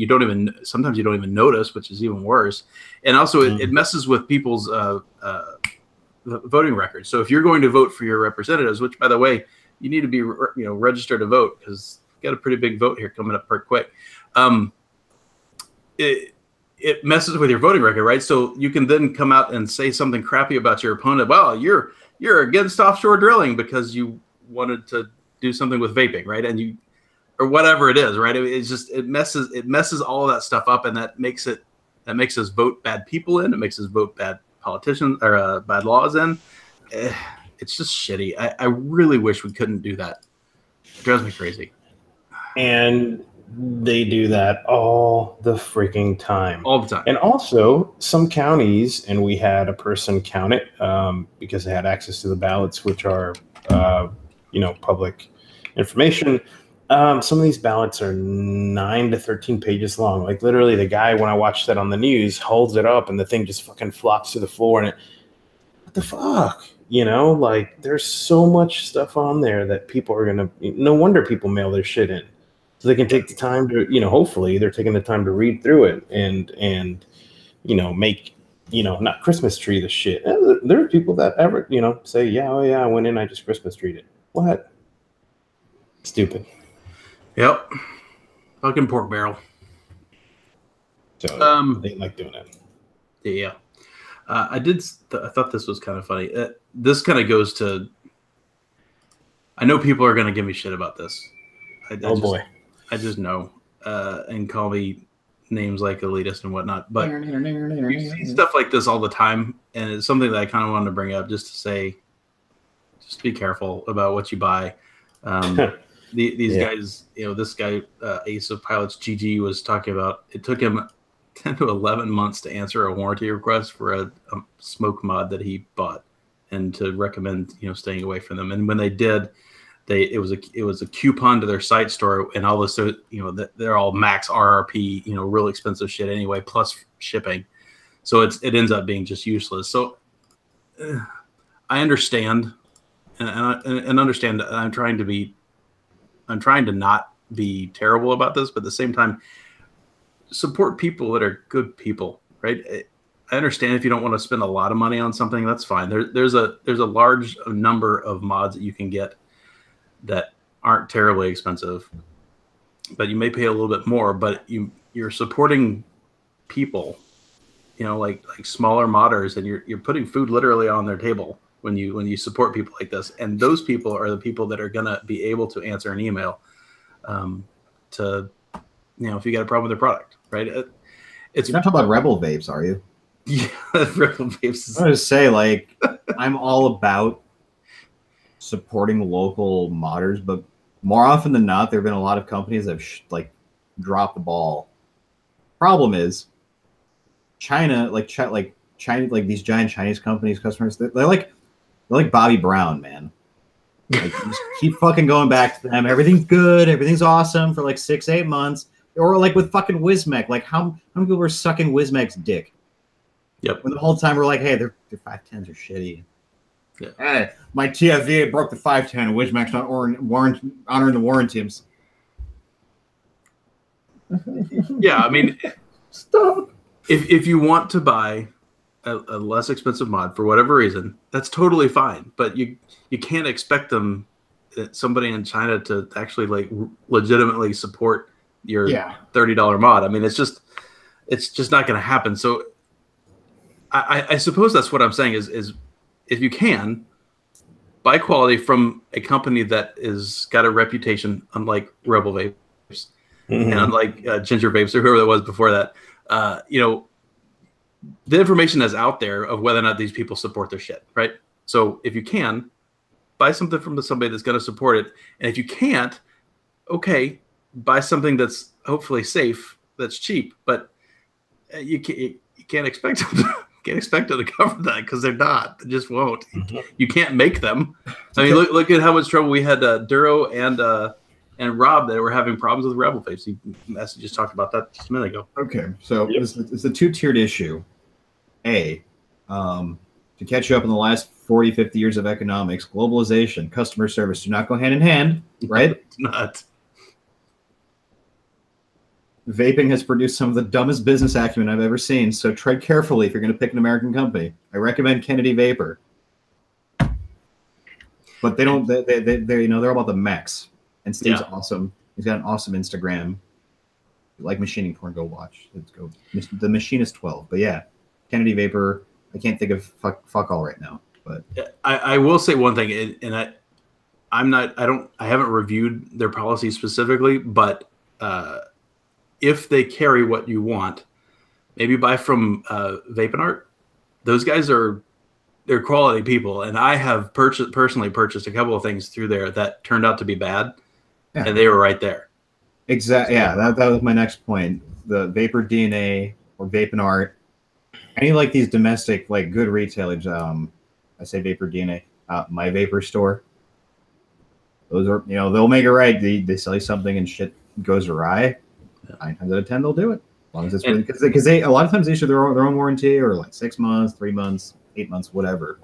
sometimes you don't even notice, which is even worse. And also, it messes with people's voting records. So if you're going to vote for your representatives, which, by the way, you need to be registered to vote, because you got a pretty big vote here coming up pretty quick. It messes with your voting record, right? So you can then come out and say something crappy about your opponent. Well, you're against offshore drilling because you wanted to do something with vaping, right? And or whatever it is, right? It messes all of that stuff up, and that makes us vote bad people in. It makes us vote bad politicians or bad laws in. It's just shitty. I really wish we couldn't do that. It drives me crazy. And they do that all the freaking time. All the time. And also, some counties, and we had a person count it because they had access to the ballots, which are public information. Some of these ballots are 9 to 13 pages long. Like, literally, the guy, when I watched that on the news, holds it up and the thing just fucking flops to the floor. And what the fuck? Like, there's so much stuff on there that people are going to, no wonder people mail their shit in. So they can take the time to, hopefully they're taking the time to read through it and make, not Christmas tree the shit. And there are people that ever, say, yeah, I went in, I just Christmas treed it. What? Stupid. Yep. Fucking pork barrel. So they like doing it. Yeah. I thought this was kind of funny. This kind of goes to, I know people are going to give me shit about this. Boy. I just know, and call me names like elitist and whatnot. But you see stuff like this all the time, and it's something that I kind of wanted to bring up just to say, just be careful about what you buy. These guys, this guy, Ace of Pilots GG, was talking about, it took him 10 to 11 months to answer a warranty request for a smoke mod that he bought, and to recommend, staying away from them. And when they did, it was a coupon to their site store, and all this, they're all max RRP, real expensive shit anyway, plus shipping. So it ends up being just useless. So I understand, and understand that I'm trying to not be terrible about this, but at the same time, support people that are good people, right? I understand if you don't want to spend a lot of money on something, that's fine. There's a large number of mods that you can get that aren't terribly expensive, but you may pay a little bit more. But you're supporting people, like smaller modders, and you're putting food literally on their table when you support people like this. And those people are the people that are gonna be able to answer an email, if you got a problem with their product, right? You're not talking about Rebel Vapes, are you? Yeah, Rebel Vapes. I was gonna say, I'm all about supporting local modders, but more often than not, there have been a lot of companies that have dropped the ball. Problem is, China, these giant Chinese companies, customers, they're like Bobby Brown, man. You just keep fucking going back to them. Everything's good. Everything's awesome for 6-8 months. Or with fucking Wismec. How many people were sucking Wismec's dick? Yep. When the whole time we're like, hey, their 510s are shitty. Yeah. Hey, my TFV broke the 510. Wismec's not honoring the warranties. Yeah, I mean, stop. If you want to buy a less expensive mod for whatever reason, that's totally fine. But you can't expect somebody in China to actually legitimately support your $30 mod. I mean, it's just not going to happen. So I suppose that's what I'm saying is if you can buy quality from a company that is got a reputation, unlike Rebel Vape, And unlike Ginger Vapes or whoever that was before that, the information that's out there of whether or not these people support their shit, right? So if you can, buy something from somebody that's going to support it. And if you can't, okay, buy something that's hopefully safe, that's cheap, but you can't expect them to cover that because they're not. They just won't. You can't make them. I mean, look at how much trouble we had Duro and Rob that were having problems with Rebel Vapes. He just talked about that just a minute ago. Okay, so it's a two-tiered issue. To catch you up in the last 40, 50 years of economics, globalization, customer service do not go hand in hand, right? Not. Vaping has produced some of the dumbest business acumen I've ever seen, so tread carefully if you're going to pick an American company. I recommend Kennedy Vapor. But they're all about the mechs. And Steve's awesome. He's got an awesome Instagram. If you like machining porn, go watch. Let's go. The Machinist 12. But yeah, Kennedy Vapor. I can't think of fuck all right now. But I will say one thing, and I haven't reviewed their policy specifically, but if they carry what you want, maybe buy from VapeMats. Those guys they're quality people, and I have personally purchased a couple of things through there that turned out to be bad, and they were right there. Exactly. Yeah, that was my next point. The Vapor DNA or VapeMats, any like these domestic like good retailers. I say Vapor DNA, My Vapor Store. Those are they'll make it right. They sell you something and shit goes awry. 9 times out of 10 they'll do it as long as it's really because they a lot of times they issue their own warranty or like 6 months, 3 months, 8 months, whatever.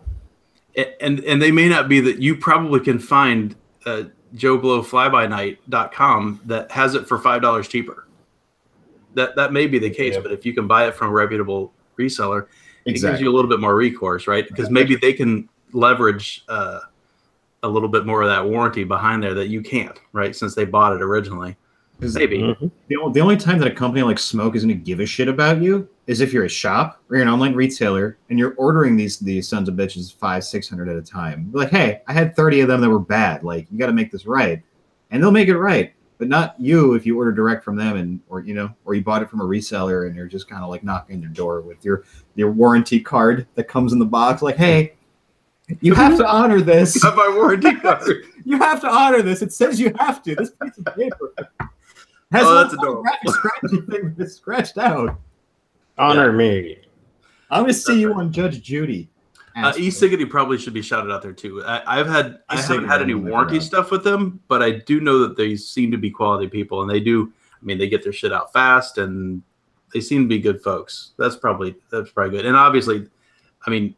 And they may not be that you probably can find JoeBlowFlyByNight.com that has it for $5 cheaper. That may be the case, but if you can buy it from a reputable reseller, it gives you a little bit more recourse, right? Because maybe they can leverage a little bit more of that warranty behind there that you can't, right? Since they bought it originally. Maybe. The only time that a company like Smoke is going to give a shit about you is if you're a shop or you're an online retailer and you're ordering these sons of bitches 500-600 at a time. You're like, hey, I had 30 of them that were bad. Like, you got to make this right, and they'll make it right. But not you if you order direct from them or you bought it from a reseller and you're just kind of like knocking their door with your warranty card that comes in the box. Like, hey, you have to honor this. You have my warranty card. You have to honor this. It says you have to. This piece of paper. That's adorable. Scratchy thing that's scratched out. Honor me. I'm going to see you on Judge Judy. E-Ciggity probably should be shouted out there too. I haven't had any warranty stuff with them, but I do know that they seem to be quality people, and they do. I mean, they get their shit out fast, and they seem to be good folks. That's probably good. And obviously, I mean,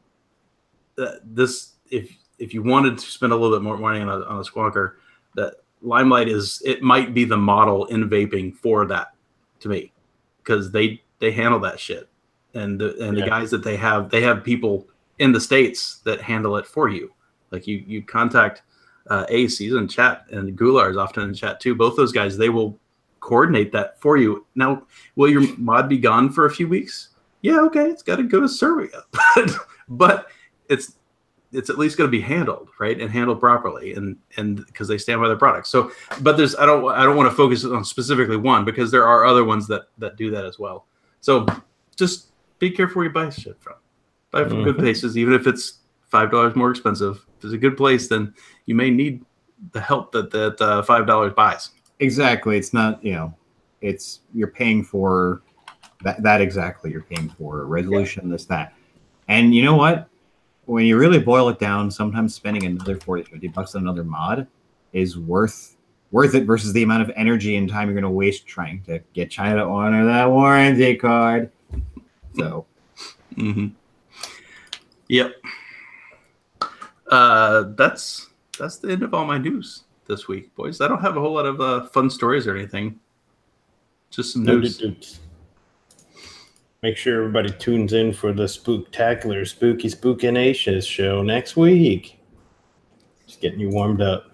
this if you wanted to spend a little bit more money on a squonker, that Limelight it might be the model in vaping for that to me, because they handle that shit, and the guys that they have people in the States that handle it for you. Like you contact Ace, he's in chat, and Gular is often in chat too. Both those guys, they will coordinate that for you. Now, will your mod be gone for a few weeks? Yeah, okay, it's got to go to Serbia, but it's at least going to be handled right and handled properly, and because they stand by their products. So, but I don't want to focus on specifically one, because there are other ones that do that as well. So just be careful where you buy shit from. Buy from good places, even if it's $5 more expensive. If it's a good place, then you may need the help that $5 buys. Exactly. It's not, it's you're paying for that exactly. You're paying for resolution, this, that. And you know what? When you really boil it down, sometimes spending another $40-$50 on another mod is worth it versus the amount of energy and time you're going to waste trying to get China to honor that warranty card. So. Yep. That's the end of all my news this week, boys. I don't have a whole lot of fun stories or anything. Just some news. Make sure everybody tunes in for the Spooktacular Spooky Spookinacious show next week. Just getting you warmed up.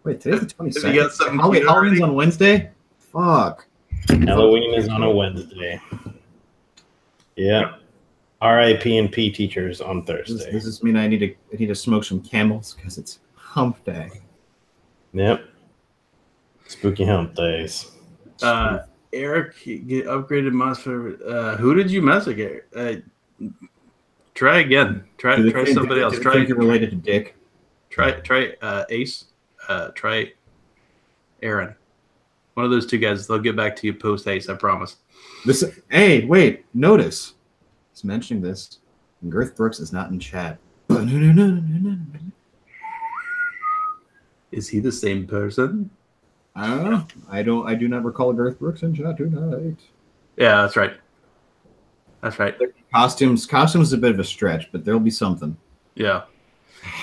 Wait, today's the 22nd. You got something Halloween's on Wednesday? Fuck. Halloween is on a Wednesday. Yeah. RIP&P teachers on Thursday. Does this mean I need to smoke some Camels because it's hump day? Yep. Spooky hump days. Eric, get upgraded monster. Who did you message? Try again. Try somebody else. Try. Think you're related to Dick. Try Ace. Try Aaron. One of those two guys. They'll get back to you post Ace. I promise. Hey, wait. Notice. He's mentioning this. And Girth Brooks is not in chat. Is he the same person? I do not recall Girth Brooks in chat tonight. Yeah, that's right. That's right. Costumes is a bit of a stretch, but there'll be something. Yeah.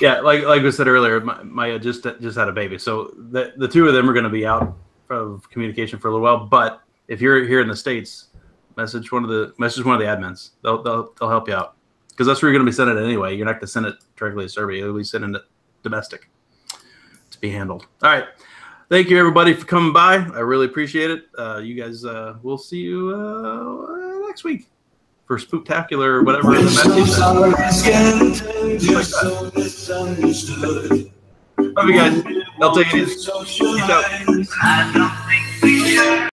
Like we said earlier, Maya just had a baby, so the two of them are going to be out of communication for a little while. But if you're here in the States, message one of the admins. They'll help you out, because that's where you're going to be sending it anyway. You're not going to send it directly to Serbia. You'll be sending it domestic to be handled. All right. Thank you, everybody, for coming by. I really appreciate it. You guys, we'll see you next week for Spooktacular or whatever. Love you guys. I'll take it easy. Peace out.